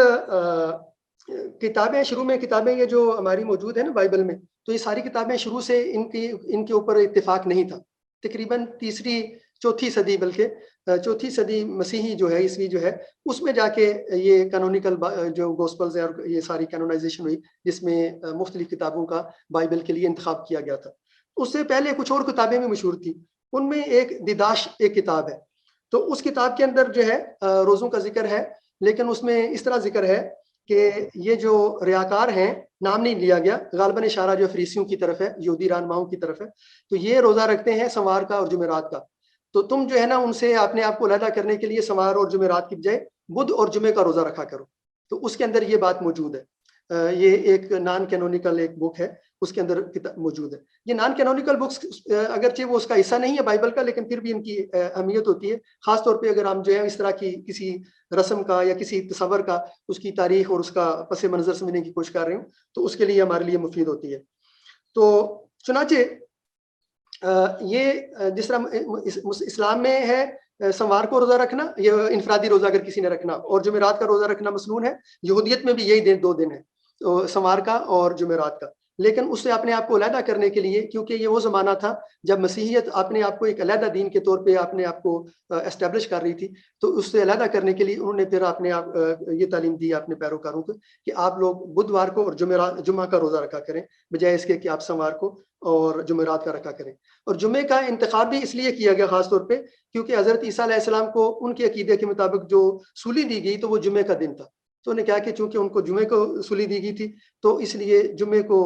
کتابیں شروع میں کتابیں یہ جو ہماری موجود ہیں نا بائبل میں، تو یہ ساری کتابیں شروع سے ان کے اوپر اتفاق نہیں تھا۔ تقریباً 3-4 صدی، بلکہ 4 صدی مسیحی جو ہے، عیسوی جو ہے، اس میں جا کے یہ کینونیکل جو گوسپلز ہیں اور یہ ساری کینونائزیشن ہوئی، جس میں مختلف کتابوں کا بائبل کے لیے انتخاب کیا گیا تھا۔ اس سے پہلے کچھ اور کتابیں بھی مشہور تھیں، ان میں ایک دیداش ایک کتاب ہے، تو اس کتاب کے اندر جو ہے روزوں کا ذکر ہے، لیکن اس میں اس طرح ذکر ہے کہ یہ جو ریاکار ہیں نام نہیں لیا گیا، غالباً اشارہ جو فریسیوں کی طرف ہے، یہودی رہنماؤں کی طرف ہے، تو یہ روزہ رکھتے ہیں سوار کا اور جمعرات کا، تو تم جو ہے نا ان سے اپنے آپ کو علیحدہ کرنے کے لیے سوار اور جمعرات کی بجائے بدھ اور جمعے کا روزہ رکھا کرو. تو اس کے اندر یہ بات موجود ہے. یہ ایک نان کینونیکل ایک بک ہے، اس کے اندر موجود ہے. یہ نان کینونیکل بکس اگرچہ وہ اس کا حصہ نہیں ہے بائبل کا، لیکن پھر بھی ان کی اہمیت ہوتی ہے، خاص طور پہ اگر ہم جو ہے اس طرح کی کسی رسم کا یا کسی تصور کا اس کی تاریخ اور اس کا پس منظر سمجھنے کی کوشش کر رہے ہوں تو اس کے لیے ہمارے لیے مفید ہوتی ہے. تو چنانچہ یہ جس طرح اسلام میں ہے سوار کو روزہ رکھنا، یہ انفرادی روزہ اگر کسی نے رکھنا، اور جمعرات کا روزہ رکھنا مسنون ہے. یہودیت میں بھی یہی دو دن ہے، سوار کا اور جمعرات کا، لیکن اس سے اپنے آپ کو علیحدہ کرنے کے لیے، کیونکہ یہ وہ زمانہ تھا جب مسیحیت اپنے آپ کو ایک علیحدہ دین کے طور پہ اپنے آپ کو اسٹیبلش کر رہی تھی، تو اس سے علیحدہ کرنے کے لیے انہوں نے پھر اپنے آپ یہ تعلیم دی اپنے پیروکاروں کو کہ آپ لوگ بدھوار کو اور جمعہ کا روزہ رکھا کریں، بجائے اس کے کہ آپ سوار کو اور جمعرات کا رکھا کریں. اور جمعے کا انتخاب بھی اس لیے کیا گیا خاص طور پہ کیونکہ حضرت عیسیٰ علیہ السلام کو ان کے عقیدے کے مطابق جو سولی دی گئی تو وہ جمعے کا دن تھا. تو انہوں نے کہا کہ چونکہ ان کو جمعے کو سولی دی گئی تھی تو اس لیے جمعے کو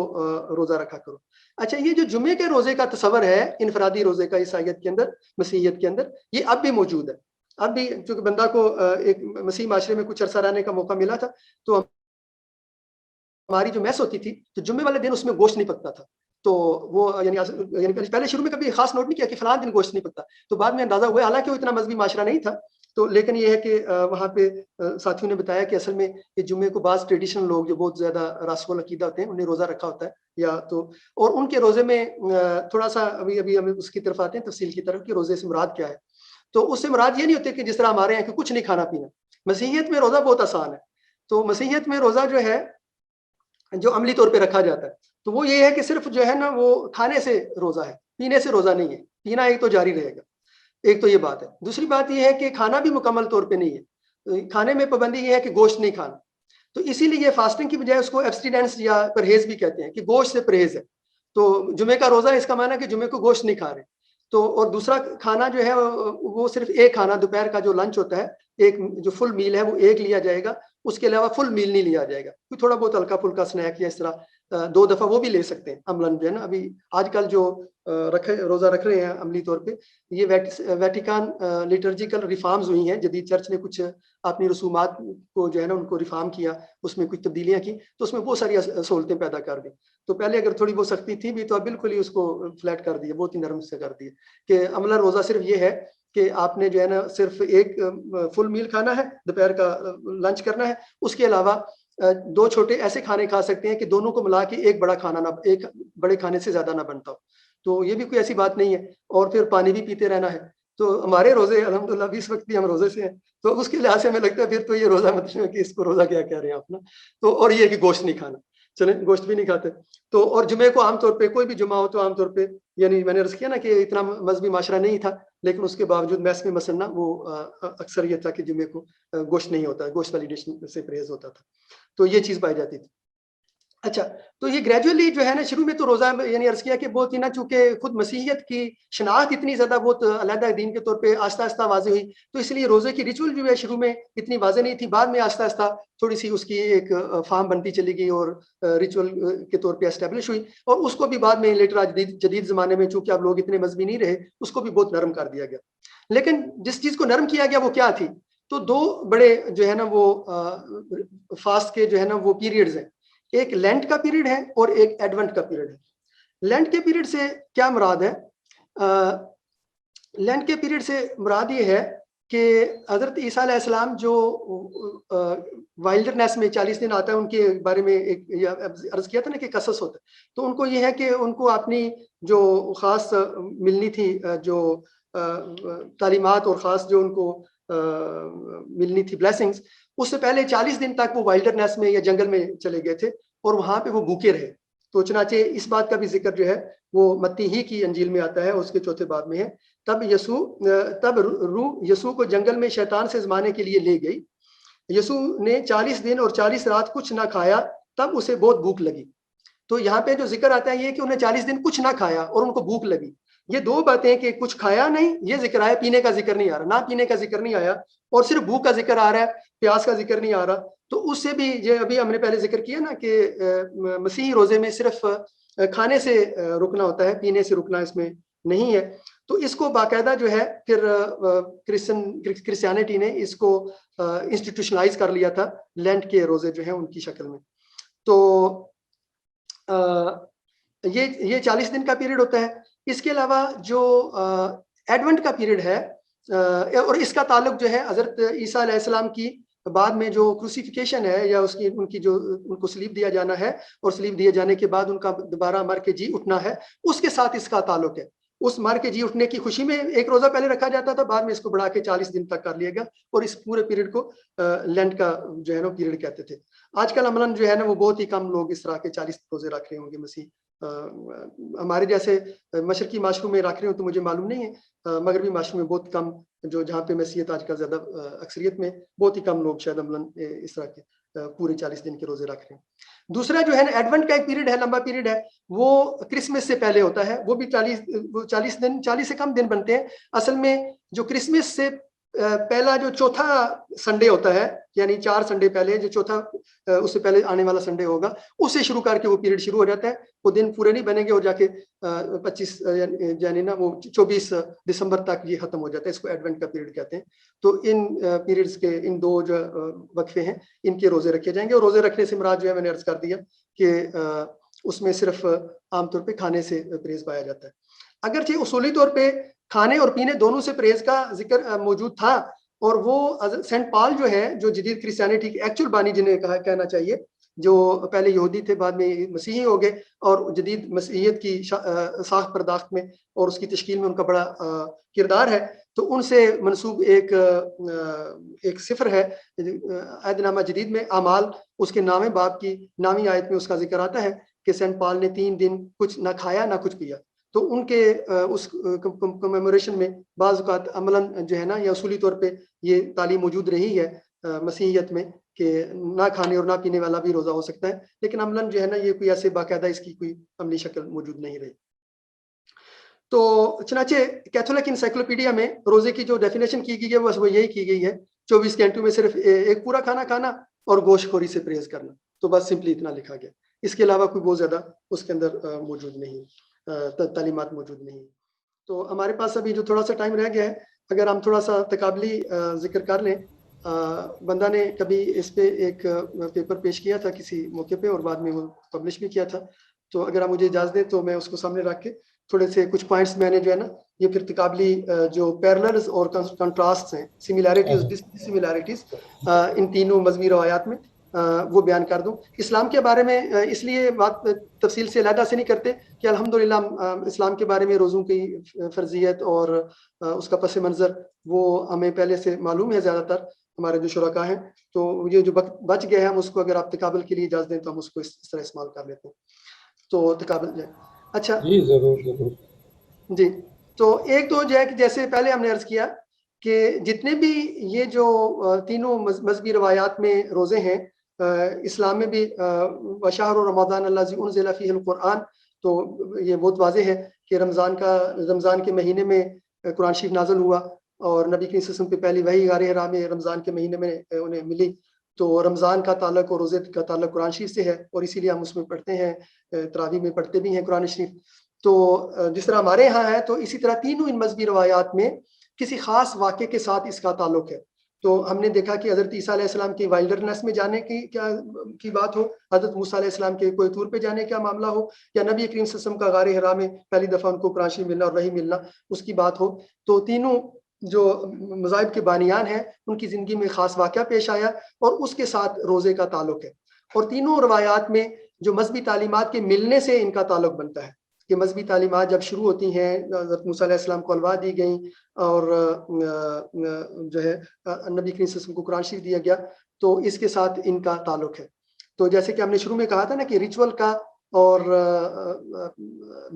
روزہ رکھا کرو. اچھا، یہ جو جمعے کے روزے کا تصور ہے انفرادی روزے کا عیسائیت کے اندر، مسیحیت کے اندر، یہ اب بھی موجود ہے. اب بھی چونکہ بندہ کو ایک مسیح معاشرے میں کچھ عرصہ رہنے کا موقع ملا تھا، تو ہماری جو میس ہوتی تھی تو جمعے والے دن اس میں گوشت نہیں پکتا تھا. تو وہ یعنی پہلے شروع میں کبھی خاص نوٹ نہیں کیا کہ فلاں دن گوشت نہیں پکتا، تو بعد میں اندازہ ہوا، حالانکہ وہ اتنا مذہبی معاشرہ نہیں تھا. تو لیکن یہ ہے کہ وہاں پہ ساتھیوں نے بتایا کہ اصل میں یہ جمعے کو بعض ٹریڈیشنل لوگ جو بہت زیادہ راسخ العقیدہ ہوتے ہیں انہیں روزہ رکھا ہوتا ہے، یا تو اور ان کے روزے میں تھوڑا سا ابھی ہم اس کی طرف آتے ہیں تفصیل کی طرف کہ روزے سے مراد کیا ہے. تو اس سے مراد یہ نہیں ہوتے کہ جس طرح ہمارے ہیں کہ کچھ نہیں کھانا پینا. مسیحیت میں روزہ بہت آسان ہے. تو مسیحیت میں روزہ جو ہے جو عملی طور پہ رکھا جاتا ہے تو وہ یہ ہے کہ صرف جو ہے نا وہ کھانے سے روزہ ہے، پینے سے روزہ نہیں ہے. پینا ایک تو جاری رہے گا، ایک تو یہ بات ہے. دوسری بات یہ ہے کہ کھانا بھی مکمل طور پہ نہیں ہے، کھانے میں پابندی یہ ہے کہ گوشت نہیں کھانا. تو اسی لیے فاسٹنگ کی بجائے اس کو ایبسٹیننس یا پرہیز بھی کہتے ہیں کہ گوشت سے پرہیز ہے. تو جمعے کا روزہ اس کا معنی ہے کہ جمعے کو گوشت نہیں کھا رہے. تو اور دوسرا کھانا جو ہے وہ صرف ایک کھانا دوپہر کا جو لنچ ہوتا ہے، ایک جو فل میل ہے وہ ایک لیا جائے گا، اس کے علاوہ فل میل نہیں لیا جائے گا. کوئی تھوڑا بہت ہلکا پھلکا سنیک یا اس طرح 2 دفعہ وہ بھی لے سکتے ہیں عملاً جو ہے نا. ابھی آج کل جو روزہ رکھ رہے ہیں عملی طور پہ، یہ ویٹیکان لٹرجیکل ریفارمز ہوئی ہیں، جدید چرچ نے کچھ اپنی رسومات کو جو ہے نا ان کو ریفارم کیا، اس میں کچھ تبدیلیاں کی، تو اس میں بہت ساری سہولتیں پیدا کر دی. تو پہلے اگر تھوڑی بہت سختی تھی بھی تو اب بالکل ہی اس کو فلیٹ کر دیا، بہت ہی نرم سے کر دیا کہ عملاً روزہ صرف یہ ہے کہ آپ نے جو ہے نا صرف ایک فل میل کھانا ہے، دوپہر کا لنچ کرنا ہے، اس کے علاوہ 2 چھوٹے ایسے کھانے کھا سکتے ہیں کہ دونوں کو ملا کے ایک بڑا کھانا نہ، ایک بڑے کھانے سے زیادہ نہ بنتا ہو. تو یہ بھی کوئی ایسی بات نہیں ہے. اور پھر پانی بھی پیتے رہنا ہے. تو ہمارے روزے الحمدللہ 20 وقت بھی ہم روزے سے ہیں، تو اس کے لحاظ سے ہمیں لگتا ہے پھر تو یہ روزہ مطلب ہے کہ اس کو روزہ کیا کہہ رہے ہیں آپ نا. تو اور یہ کہ گوشت نہیں کھانا، چلیں گوشت بھی نہیں کھاتے. تو اور جمعے کو عام طور پہ کوئی بھی جمعہ ہو تو عام طور پہ، یعنی میں نے عرض کیا نا کہ اتنا مذہبی معاشرہ نہیں تھا، لیکن اس کے باوجود میس میں مثلا وہ اکثر یہ تھا کہ جمعے کو گوشت نہیں ہوتا، گوشت والی ڈش سے پرہیز ہوتا تھا. تو یہ چیز پائی جاتی تھی. اچھا، تو یہ گریجولی جو ہے نا شروع میں تو روزہ یعنی عرض کیا کہ بہت ہی نا، چونکہ خود مسیحیت کی شناخت اتنی زیادہ بہت علیحدہ دین کے طور پہ آہستہ آہستہ واضح ہوئی، تو اس لیے روزے کی ریچول جو ہے شروع میں اتنی واضح نہیں تھی. بعد میں آہستہ آہستہ تھوڑی سی اس کی ایک فارم بنتی چلی گئی اور ریچول کے طور پہ اسٹیبلش ہوئی. اور اس کو بھی بعد میں لیٹر جدید زمانے میں چونکہ اب لوگ اتنے مذہبی نہیں رہے، اس کو بھی بہت نرم کر دیا گیا. لیکن جس چیز کو نرم کیا گیا وہ کیا تھی؟ تو 2 بڑے جو ہے نا وہ فاسٹ کے جو ہے نا وہ پیریڈز ہیں. ایک لینٹ کا پیریڈ ہے اور ایک ایڈونٹ کا پیریڈ ہے. لینٹ کے پیریڈ سے کیا مراد ہے؟ لینٹ کے پیریڈ سے مراد یہ ہے کہ حضرت عیسیٰ علیہ السلام جو وائلڈرنیس میں 40 دن آتا ہے، ان کے بارے میں ایک عرض کیا تھا نا کہ قصص ہوتا ہے. تو ان کو یہ ہے کہ ان کو اپنی جو خاص ملنی تھی جو تعلیمات اور خاص جو ان کو ملنی تھی بلیسنگز، اس سے پہلے 40 دن تک وہ وائلڈرنیس میں یا جنگل میں چلے گئے تھے اور وہاں پہ وہ بھوکے رہے. تو چنانچہ اس بات کا بھی ذکر جو ہے وہ متی ہی کی انجیل میں آتا ہے، اس کے 4 باب میں ہے. تب روح یسوع کو جنگل میں شیطان سے آزمانے کے لیے لے گئی. یسوع نے 40 دن اور 40 رات کچھ نہ کھایا، تب اسے بہت بھوک لگی. تو یہاں پہ جو ذکر آتا ہے یہ کہ انہیں 40 دن کچھ نہ کھایا اور ان کو بھوک لگی. یہ 2 باتیں کہ کچھ کھایا نہیں یہ ذکر آیا، پینے کا ذکر نہیں آ رہا، نہ پینے کا ذکر نہیں آیا، اور صرف بھوک کا ذکر آ رہا ہے، پیاس کا ذکر نہیں آ رہا. تو اس سے بھی یہ ابھی ہم نے پہلے ذکر کیا نا کہ مسیحی روزے میں صرف کھانے سے رکنا ہوتا ہے، پینے سے رکنا اس میں نہیں ہے. تو اس کو باقاعدہ جو ہے پھر کرسچینٹی نے اس کو انسٹیٹیوشنلائز کر لیا تھا لینٹ کے روزے جو ہیں ان کی شکل میں. تو یہ 40 دن کا پیریڈ ہوتا ہے. اس کے علاوہ جو ایڈونٹ کا پیریڈ ہے اور اس کا تعلق جو ہے حضرت عیسیٰ علیہ السلام کی بعد میں جو کروسیفیکیشن ہے یا ان کی جو ان کو صلیب دیا جانا ہے اور صلیب دیے جانے کے بعد ان کا دوبارہ مر کے جی اٹھنا ہے، اس کے ساتھ اس کا تعلق ہے. اس مر کے جی اٹھنے کی خوشی میں ایک روزہ پہلے رکھا جاتا تھا، بعد میں اس کو بڑھا کے 40 دن تک کر لیا گیا اور اس پورے پیریڈ کو لینٹ کا جو ہے نا پیریڈ کہتے تھے. آج کل عملاً جو ہے نا وہ بہت ہی کم لوگ اس طرح کے 40 روزے رکھ رہے ہوں گے مسیح. ہمارے جیسے مشرقی معاشروں میں رکھ رہے ہوں تو مجھے معلوم نہیں ہے، مغربی معاشروں میں بہت کم، جو جہاں پہ مسیحیت آج کل زیادہ اکثریت میں، بہت ہی کم لوگ شاید عملاً اس طرح کے پورے 40 دن کے روزے رکھ رہے ہیں. دوسرا جو ہے نا ایڈونٹ کا ایک پیریڈ ہے، لمبا پیریڈ ہے، وہ کرسمس سے پہلے ہوتا ہے. وہ بھی 40 سے کم دن بنتے ہیں. اصل میں جو کرسمس سے پہلا جو چوتھا سنڈے ہوتا ہے، یعنی 4 سنڈے پہلے جو چوتھا اس سے پہلے آنے والا سنڈے ہوگا، اس سے شروع کر کے وہ پیریڈ شروع ہو جاتا ہے. وہ دن پورے نہیں بنیں گے اور جا کے 25 یعنی نا وہ 24 دسمبر تک یہ ختم ہو جاتا ہے. اس کو ایڈونٹ کا پیریڈ کہتے ہیں. تو ان پیریڈز کے ان 2 جو وقفے ہیں ان کے روزے رکھے جائیں گے. اور روزے رکھنے سے مراد جو ہے میں نے عرض کر دیا کہ اس میں صرف عام طور پہ کھانے سے پرہیز پایا جاتا ہے. اگرچہ اصولی طور پہ کھانے اور پینے دونوں سے پرہیز کا ذکر موجود تھا، اور وہ سینٹ پال جو ہے، جو جدید کرسچینٹی کی ایکچوئل بانی جنہیں کہنا چاہیے، جو پہلے یہودی تھے بعد میں مسیحی ہو گئے اور جدید مسیحیت کی ساخت پرداخت میں اور اس کی تشکیل میں ان کا بڑا کردار ہے. تو ان سے منسوب ایک سفر ہے عہد نامہ جدید میں، اعمال، اس کے نامے باب کی 9ویں آیت میں اس کا ذکر آتا ہے کہ سینٹ پال نے 3 دن کچھ نہ کھایا نہ کچھ پیا. تو ان کے اس کمیموریشن میں بعض اوقات عملاً جو ہے نا یا اصولی طور پہ یہ تعلیم موجود رہی ہے مسیحیت میں کہ نہ کھانے اور نہ پینے والا بھی روزہ ہو سکتا ہے، لیکن عملاً جو ہے نا یہ کوئی ایسے باقاعدہ اس کی کوئی عملی شکل موجود نہیں رہی. تو چنانچہ کیتھولک انسائکلوپیڈیا میں روزے کی جو ڈیفینیشن کی گئی ہے وہ یہی کی گئی ہے، 24 گھنٹوں میں صرف ایک پورا کھانا کھانا اور گوشت خوری سے پرہیز کرنا. تو بس سمپلی اتنا لکھا گیا، اس کے علاوہ کوئی بہت زیادہ اس کے اندر موجود نہیں، تعلیمات موجود نہیں. تو ہمارے پاس ابھی جو تھوڑا سا ٹائم رہ گیا ہے، اگر ہم تھوڑا سا تقابلی ذکر کر لیں. بندہ نے کبھی اس پہ ایک پیپر پیش کیا تھا کسی موقع پہ اور بعد میں وہ پبلش بھی کیا تھا. تو اگر آپ مجھے اجازت دیں تو میں اس کو سامنے رکھ کے تھوڑے سے کچھ پوائنٹس میں نے جو ہے نا یہ پھر تقابلی جو پیرللز اور کنٹراسٹ ہیں، سملیرٹیز ڈس سملیرٹیز ان تینوں مذہبی روایات میں وہ بیان کر دوں. اسلام کے بارے میں اس لیے بات تفصیل سے علیحدہ سے نہیں کرتے کہ الحمدللہ اسلام کے بارے میں روزوں کی فرضیت اور اس کا پس منظر وہ ہمیں پہلے سے معلوم ہے زیادہ تر ہمارے جو شرکاء ہیں. تو یہ جو بچ گئے ہیں ہم اس کو اگر آپ تقابل کے لیے اجازت دیں تو ہم اس کو اس طرح استعمال کر لیتے ہیں. تو تقابل جائے. اچھا جی ضرور ضرور جی. تو ایک تو جو ہے کہ جیسے پہلے ہم نے عرض کیا کہ جتنے بھی یہ جو تینوں مذہبی روایات میں روزے ہیں، اسلام میں بھی شہر رمضان الذی انزل فیہ القرآن، تو یہ بہت واضح ہے کہ رمضان کے مہینے میں قرآن شریف نازل ہوا اور نبی کریم صلی اللہ علیہ وسلم پہ پہلی وحی غار حرا میں رمضان کے مہینے میں انہیں ملی. تو رمضان کا تعلق اور روزے کا تعلق قرآن شریف سے ہے اور اسی لیے ہم اس میں پڑھتے ہیں، تراویح میں پڑھتے بھی ہیں قرآن شریف. تو جس طرح ہمارے ہاں ہے تو اسی طرح تینوں ان مذہبی روایات میں کسی خاص واقعے کے ساتھ اس کا تعلق ہے. تو ہم نے دیکھا کہ حضرت عیسیٰ علیہ السلام کی وائلڈرنیس میں جانے کی بات ہو، حضرت موسیٰ علیہ السلام کے کوہ طور پہ جانے کا معاملہ ہو، یا نبی کریم صلی اللہ علیہ وسلم کا غار حرا میں پہلی دفعہ ان کو قرآن شریف ملنا اور وحی ملنا اس کی بات ہو. تو تینوں جو مذاہب کے بانیان ہیں ان کی زندگی میں خاص واقعہ پیش آیا اور اس کے ساتھ روزے کا تعلق ہے. اور تینوں روایات میں جو مذہبی تعلیمات کے ملنے سے ان کا تعلق بنتا ہے کہ مذہبی تعلیمات جب شروع ہوتی ہیں، حضرت موسیٰ علیہ السلام کو الوا دی گئیں اور جو ہے نبی کریم صلی اللہ علیہ وسلم کو قرآن شریف دیا گیا، تو اس کے ساتھ ان کا تعلق ہے. تو جیسے کہ ہم نے شروع میں کہا تھا نا کہ ریچول کا اور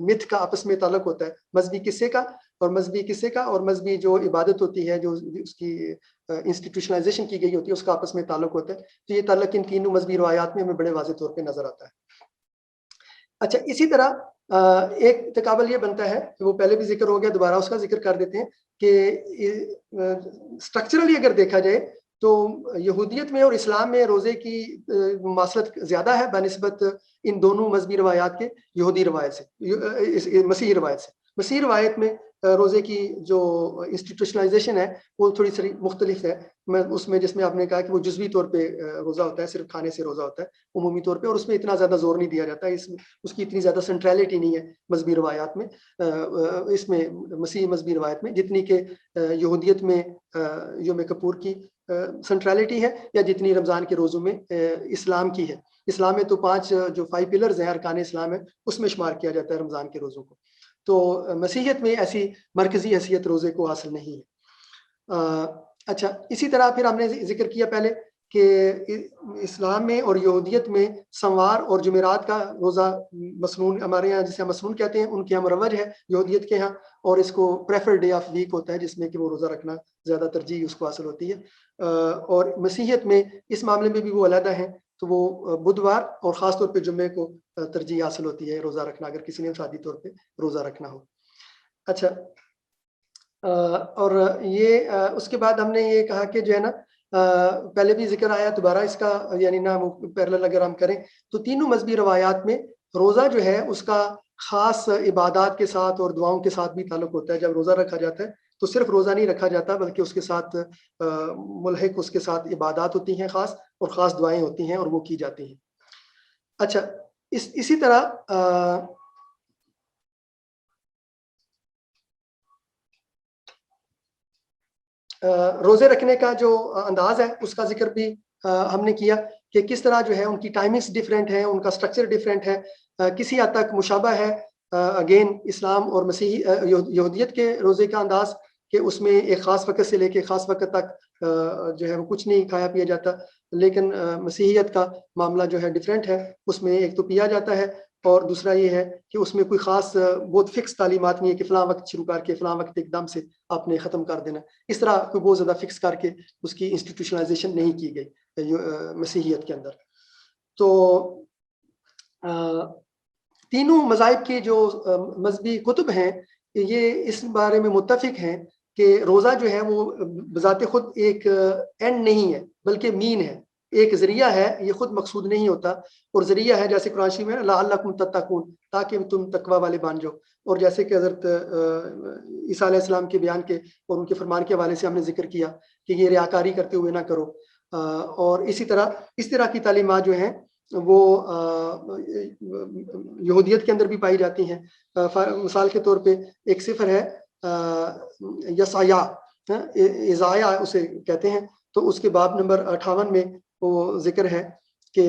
متھ کا آپس میں تعلق ہوتا ہے، مذہبی قصے کا اور مذہبی جو عبادت ہوتی ہے، جو اس کی انسٹیٹیوشنلائزیشن کی گئی ہوتی ہے، اس کا آپس میں تعلق ہوتا ہے. تو یہ تعلق ان تینوں مذہبی روایات میں ہمیں بڑے واضح طور پہ نظر آتا ہے. اچھا، اسی طرح ایک تقابل یہ بنتا ہے کہ وہ پہلے بھی ذکر ہو گیا، دوبارہ اس کا ذکر کر دیتے ہیں کہ اسٹرکچرلی اگر دیکھا جائے تو یہودیت میں اور اسلام میں روزے کی مماثلت زیادہ ہے بنسبت ان دونوں مذہبی روایات کے یہودی روایت سے، مسیحی روایت سے. مسیحی روایت میں روزے کی جو انسٹیٹیوشنلائزیشن ہے وہ تھوڑی سی مختلف ہے. اس میں جس میں آپ نے کہا کہ وہ جزوی طور پہ روزہ ہوتا ہے، صرف کھانے سے روزہ ہوتا ہے عمومی طور پہ، اور اس میں اتنا زیادہ زور نہیں دیا جاتا ہے، اس کی اتنی زیادہ سنٹریلٹی نہیں ہے مذہبی روایات میں، اس میں مسیحی مذہبی روایت میں، جتنی کہ یہودیت میں یوم کپور کی سنٹریلٹی ہے، یا جتنی رمضان کے روزوں میں اسلام کی ہے. اسلام میں تو 5 جو 5 پلرز ہیں ارکان اسلام ہے، اس میں شمار کیا جاتا ہے رمضان کے روزوں کو. تو مسیحیت میں ایسی مرکزی حیثیت روزے کو حاصل نہیں ہے. اچھا، اسی طرح پھر ہم نے ذکر کیا پہلے کہ اسلام میں اور یہودیت میں سموار اور جمعرات کا روزہ مسنون، ہمارے یہاں جسے ہم مسنون کہتے ہیں، ان کے یہاں مروج ہے یہودیت کے ہاں، اور اس کو پریفر ڈے آف ویک ہوتا ہے جس میں کہ وہ روزہ رکھنا زیادہ ترجیح اس کو حاصل ہوتی ہے. اور مسیحیت میں اس معاملے میں بھی وہ علیحدہ ہیں، تو وہ بدوار اور خاص طور پہ جمعے کو ترجیح حاصل ہوتی ہے روزہ رکھنا اگر کسی نے شادی طور پہ روزہ رکھنا ہو. اچھا، اور یہ اس کے بعد ہم نے یہ کہا کہ جو ہے نا پہلے بھی ذکر آیا، دوبارہ اس کا یعنی نا پیرلل اگر ہم کریں تو تینوں مذہبی روایات میں روزہ جو ہے اس کا خاص عبادات کے ساتھ اور دعاؤں کے ساتھ بھی تعلق ہوتا ہے. جب روزہ رکھا جاتا ہے تو صرف روزہ نہیں رکھا جاتا بلکہ اس کے ساتھ ملحق اس کے ساتھ عبادات ہوتی ہیں خاص، اور خاص دعائیں ہوتی ہیں اور وہ کی جاتی ہیں. اچھا، اسی طرح روزے رکھنے کا جو انداز ہے اس کا ذکر بھی ہم نے کیا کہ کس طرح جو ہے ان کی ٹائمنگز ڈیفرنٹ ہیں، ان کا سٹرکچر ڈیفرنٹ ہے، کسی حد تک مشابہ ہے اگین اسلام اور مسیحی یہودیت کے روزے کا انداز، کہ اس میں ایک خاص وقت سے لے کے خاص وقت تک جو ہے وہ کچھ نہیں کھایا پیا جاتا. لیکن مسیحیت کا معاملہ جو ہے ڈیفرنٹ ہے، اس میں ایک تو پیا جاتا ہے، اور دوسرا یہ ہے کہ اس میں کوئی خاص بہت فکس تعلیمات نہیں ہے کہ فلاں وقت شروع کر کے فلاں وقت ایک دم سے آپ نے ختم کر دینا. اس طرح کوئی بہت زیادہ فکس کر کے اس کی انسٹیٹیوشنلائزیشن نہیں کی گئی مسیحیت کے اندر. تو تینوں مذاہب کے جو مذہبی کتب ہیں یہ اس بارے میں متفق ہیں کہ روزہ جو ہے وہ بذات خود ایک اینڈ نہیں ہے بلکہ مین ہے، ایک ذریعہ ہے، یہ خود مقصود نہیں ہوتا. اور ذریعہ ہے جیسے قرآن شریف میں لعلکم تتقون، تاکہ تم تقوی والے بن جاؤ. اور جیسے کہ حضرت عیسیٰ علیہ السلام کے بیان کے اور ان کے فرمان کے حوالے سے ہم نے ذکر کیا کہ یہ ریاکاری کرتے ہوئے نہ کرو. اور اسی طرح کی تعلیمات جو ہیں وہ یہودیت کے اندر بھی پائی جاتی ہیں. مثال کے طور پہ ایک صفر ہے یسایا، ازایا اسے کہتے ہیں، تو اس کے باب نمبر 58 میں وہ ذکر ہے کہ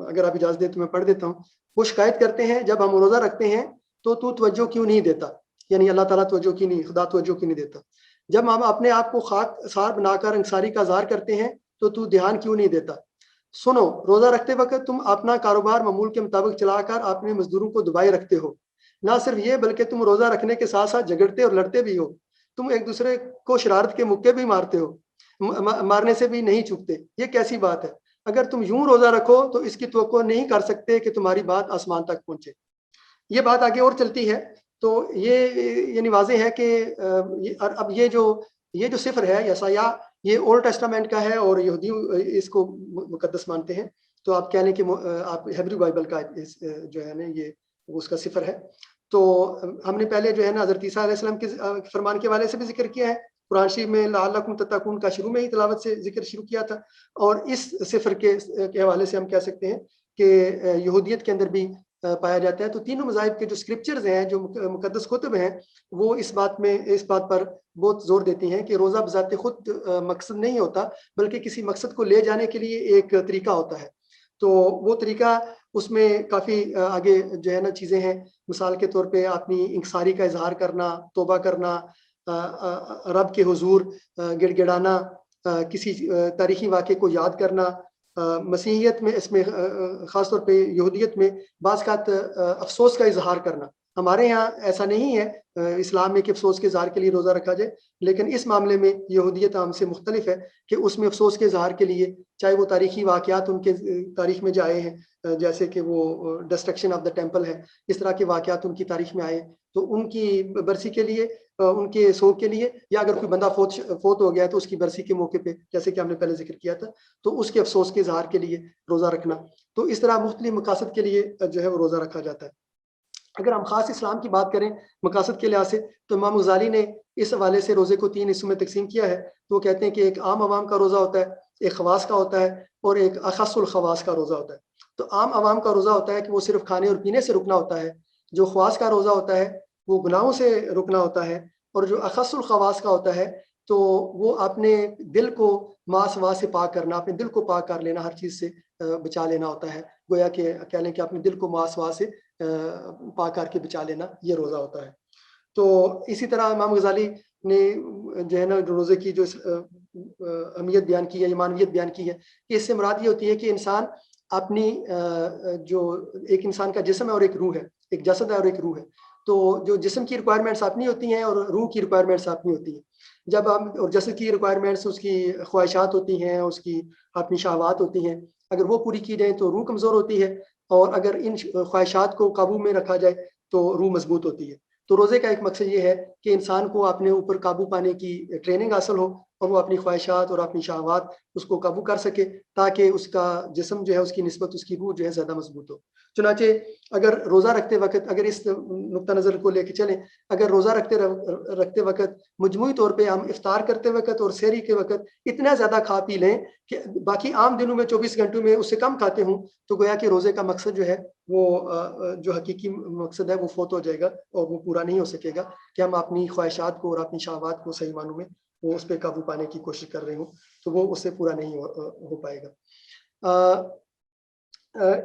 اگر آپ اجازت دیں تو میں پڑھ دیتا ہوں. وہ شکایت کرتے ہیں جب ہم روزہ رکھتے ہیں تو توجہ کیوں نہیں دیتا، یعنی اللہ تعالیٰ توجہ کی نہیں، خدا توجہ کی نہیں دیتا. جب ہم اپنے آپ کو خاک سار بنا کر انکساری کا اظہار کرتے ہیں تو دھیان کیوں نہیں دیتا. سنو، روزہ رکھتے وقت تم اپنا کاروبار معمول کے مطابق چلا کر اپنے مزدوروں کو دبائے رکھتے ہو. نہ صرف یہ بلکہ تم روزہ رکھنے کے ساتھ ساتھ جھگڑتے اور لڑتے بھی ہو. تم ایک دوسرے کو شرارت کے مکے بھی مارتے ہو، مارنے سے بھی نہیں چوکتے. یہ کیسی بات ہے؟ اگر تم یوں روزہ رکھو تو اس کی توقع نہیں کر سکتے کہ تمہاری بات آسمان تک پہنچے. یہ بات آگے اور چلتی ہے. تو یہ یعنی واضح ہے کہ اب یہ جو صفر ہے یسایا، یہ اولڈ ٹیسٹامنٹ کا ہے اور یہودی اس کو مقدس مانتے ہیں. تو آپ کہہ لیں کہ آپ ہیبریو بائبل کا جو ہے نا یہ اس کا صفر ہے. تو ہم نے پہلے جو ہے نا حضرت عیسیٰ علیہ السلام کے فرمان کے حوالے سے بھی ذکر کیا ہے. قرآن شریف میں لعلکم تتقون کا شروع میں ہی تلاوت سے ذکر شروع کیا تھا. اور اس صفر کے حوالے سے ہم کہہ سکتے ہیں کہ یہودیت کے اندر بھی پایا جاتا ہے. تو تینوں مذاہب کے جو اسکرپچرز ہیں، جو مقدس کتب ہیں، وہ اس بات پر بہت زور دیتی ہیں کہ روزہ بذات خود مقصد نہیں ہوتا بلکہ کسی مقصد کو لے جانے کے لیے ایک طریقہ ہوتا ہے. تو وہ طریقہ اس میں کافی آگے جو ہے نا چیزیں ہیں. مثال کے طور پہ اپنی انکساری کا اظہار کرنا، توبہ کرنا، رب کے حضور گڑ گڑانا، کسی تاریخی واقعے کو یاد کرنا. مسیحیت میں اس میں خاص طور پہ یہودیت میں بعض اوقات افسوس کا اظہار کرنا. ہمارے یہاں ایسا نہیں ہے اسلام میں کہ افسوس کے اظہار کے لیے روزہ رکھا جائے، لیکن اس معاملے میں یہودیت ہم سے مختلف ہے کہ اس میں افسوس کے اظہار کے لیے چاہے وہ تاریخی واقعات ان کے تاریخ میں جائے ہیں، جیسے کہ وہ ڈسٹرکشن آف دا ٹیمپل ہے، اس طرح کے واقعات ان کی تاریخ میں آئے، تو ان کی برسی کے لیے ان کے سوگ کے لیے، یا اگر کوئی بندہ فوت ہو گیا تو اس کی برسی کے موقع پہ، جیسے کہ ہم نے پہلے ذکر کیا تھا، تو اس کے افسوس کے اظہار کے لیے روزہ رکھنا. تو اس طرح مختلف مقاصد کے لیے جو ہے وہ روزہ رکھا جاتا ہے. اگر ہم خاص اسلام کی بات کریں مقاصد کے لحاظ سے، تو امام غزالی نے اس حوالے سے روزے کو 3 حصوں میں تقسیم کیا ہے. تو وہ کہتے ہیں کہ ایک عام عوام کا روزہ ہوتا ہے، ایک خواص کا ہوتا ہے، اور ایک اخص الخواص کا روزہ ہوتا ہے. تو عام عوام کا روزہ ہوتا ہے کہ وہ صرف کھانے اور پینے سے رکنا ہوتا ہے. جو خواص کا روزہ ہوتا ہے وہ گناہوں سے رکنا ہوتا ہے. اور جو اخص الخواص کا ہوتا ہے تو وہ اپنے دل کو ماس وا سے پاک کرنا، اپنے دل کو پاک کر لینا، ہر چیز سے بچا لینا ہوتا ہے. گویا کہ کہہ لیں کہ اپنے دل کو ماس وا سے پاک کر کے بچا لینا، یہ روزہ ہوتا ہے. تو اسی طرح امام غزالی نے جو ہے نا روزے کی جو اہمیت بیان کی ہے، ایمانویت بیان کی ہے، کہ اس سے مراد یہ ہوتی ہے کہ انسان اپنی جو ایک انسان کا جسم ہے اور ایک روح ہے، ایک جسد ہے اور ایک روح ہے. تو جو جسم کی ریکوائرمنٹس اپنی ہوتی ہیں اور روح کی ریکوائرمنٹس اپنی ہوتی ہیں. جب ہم اور جسد کی ریکوائرمنٹس اس کی خواہشات ہوتی ہیں، اس کی اپنی شہوات ہوتی ہیں، اگر وہ پوری کی جائیں تو روح کمزور ہوتی ہے، اور اگر ان خواہشات کو قابو میں رکھا جائے تو روح مضبوط ہوتی ہے. تو روزے کا ایک مقصد یہ ہے کہ انسان کو اپنے اوپر قابو پانے کی ٹریننگ حاصل ہو، اور وہ اپنی خواہشات اور اپنی شہوات اس کو قابو کر سکے، تاکہ اس کا جسم جو ہے اس کی نسبت اس کی روح جو ہے زیادہ مضبوط ہو. چنانچہ اگر روزہ رکھتے وقت، اگر اس نقطہ نظر کو لے کے چلیں، اگر روزہ رکھتے وقت مجموعی طور پہ ہم افطار کرتے وقت اور سحری کے وقت اتنا زیادہ کھا پی لیں کہ باقی عام دنوں میں 24 گھنٹوں میں اس سے کم کھاتے ہوں، تو گویا کہ روزے کا مقصد جو ہے وہ جو حقیقی مقصد ہے وہ فوت ہو جائے گا، اور وہ پورا نہیں ہو سکے گا کہ ہم اپنی خواہشات کو اور اپنی شہوات کو صحیح معنوں میں وہ اس پہ قابو پانے کی کوشش کر رہے ہوں، تو وہ اس سے پورا نہیں ہو پائے گا.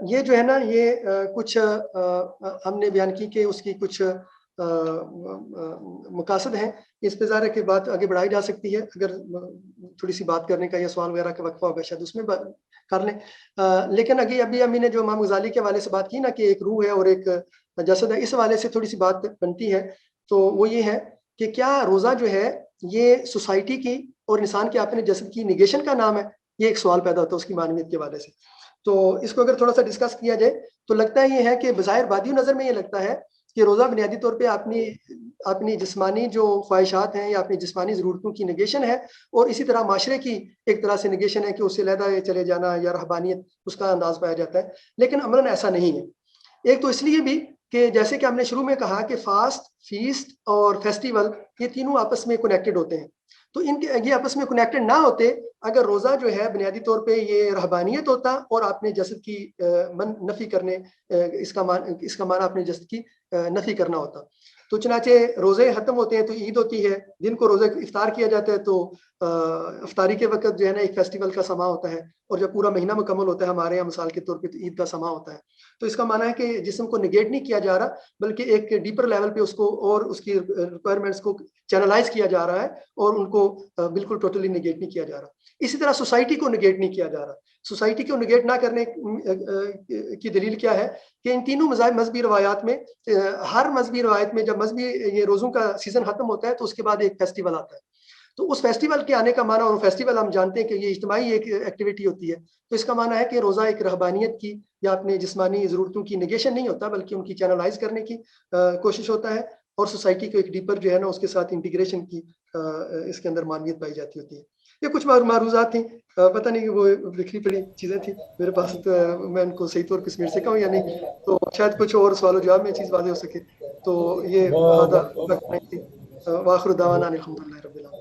یہ جو ہے نا یہ کچھ ہم نے بیان کی کہ اس کی کچھ مقاصد ہیں. اس پہ ظاہر ہے کہ بات آگے بڑھائی جا سکتی ہے، اگر تھوڑی سی بات کرنے کا یا سوال وغیرہ کا وقفہ ہوگا شاید اس میں کر لیں. لیکن ابھی امی نے جو امام غزالی کے حوالے سے بات کی نا کہ ایک روح ہے اور ایک جسد ہے، اس حوالے سے تھوڑی سی بات بنتی ہے. تو وہ یہ ہے کہ کیا روزہ جو ہے یہ سوسائٹی کی اور انسان کے اپنے جسد کی نیگیشن کا نام ہے؟ یہ ایک سوال پیدا ہوتا ہے اس کی معنویت کے حوالے سے. تو اس کو اگر تھوڑا سا ڈسکس کیا جائے تو لگتا ہے یہ ہے کہ بظاہر بادی نظر میں یہ لگتا ہے کہ روزہ بنیادی طور پہ اپنی جسمانی جو خواہشات ہیں یا اپنی جسمانی ضرورتوں کی نگیشن ہے، اور اسی طرح معاشرے کی ایک طرح سے نگیشن ہے کہ اس سے علیحدہ چلے جانا یا رہبانیت اس کا انداز پایا جاتا ہے. لیکن عملاً ایسا نہیں ہے. ایک تو اس لیے بھی کہ جیسے کہ ہم نے شروع میں کہا کہ فاسٹ، فیسٹ اور فیسٹیول یہ تینوں آپس میں کنیکٹڈ ہوتے ہیں. تو یہ آپس میں کنیکٹڈ نہ ہوتے اگر روزہ جو ہے بنیادی طور پہ یہ رہبانیت ہوتا اور اپنے جسد کی نفی کرنے، اس کا معنی اپنے جسد کی نفی کرنا ہوتا. تو چنانچہ روزے ختم ہوتے ہیں تو عید ہوتی ہے، جن کو روزے افطار کیا جاتا ہے تو افطاری کے وقت جو ہے نا ایک فیسٹیول کا سما ہوتا ہے، اور جب پورا مہینہ مکمل ہوتا ہے ہمارے یہاں مثال کے طور پہ تو عید کا سما ہوتا ہے. تو اس کا معنی ہے کہ جسم کو نگیٹ نہیں کیا جا رہا، بلکہ ایک ڈیپر لیول پہ اس کو اور اس کی ریکوائرمنٹس کو چینلائز کیا جا رہا ہے، اور ان کو بالکل ٹوٹلی نگیٹ نہیں کیا جا رہا. اسی طرح سوسائٹی کو نگیٹ نہیں کیا جا رہا. سوسائٹی کو نگیٹ نہ کرنے کی دلیل کیا ہے کہ ان تینوں مذہبی روایات میں، ہر مذہبی روایت میں جب مذہبی یہ روزوں کا سیزن ختم ہوتا ہے تو اس کے بعد ایک فیسٹیول آتا ہے. تو اس فیسٹیول کے آنے کا معنی، اور فیسٹیول ہم جانتے ہیں کہ یہ اجتماعی ایک ایکٹیویٹی ہوتی ہے، تو اس کا معنی ہے کہ روزہ ایک رہبانیت کی یا اپنے جسمانی ضرورتوں کی نگیشن نہیں ہوتا، بلکہ ان کی چینلائز کرنے کی کوشش ہوتا ہے، اور سوسائٹی کو ایک ڈیپر جو ہے نا اس کے ساتھ انٹیگریشن کی اس کے اندر معنویت پائی جاتی ہوتی ہے. یہ کچھ معروضات تھیں، پتہ نہیں کہ وہ لکھی پڑی چیزیں تھیں میرے پاس، تو میں ان کو صحیح طور پہ سمیٹ سکا ہوں یا نہیں، تو شاید کچھ اور سوال و جواب میں چیز واضح ہو سکے. تو یہ واخر دعوانا الحمدللہ رب العالمین.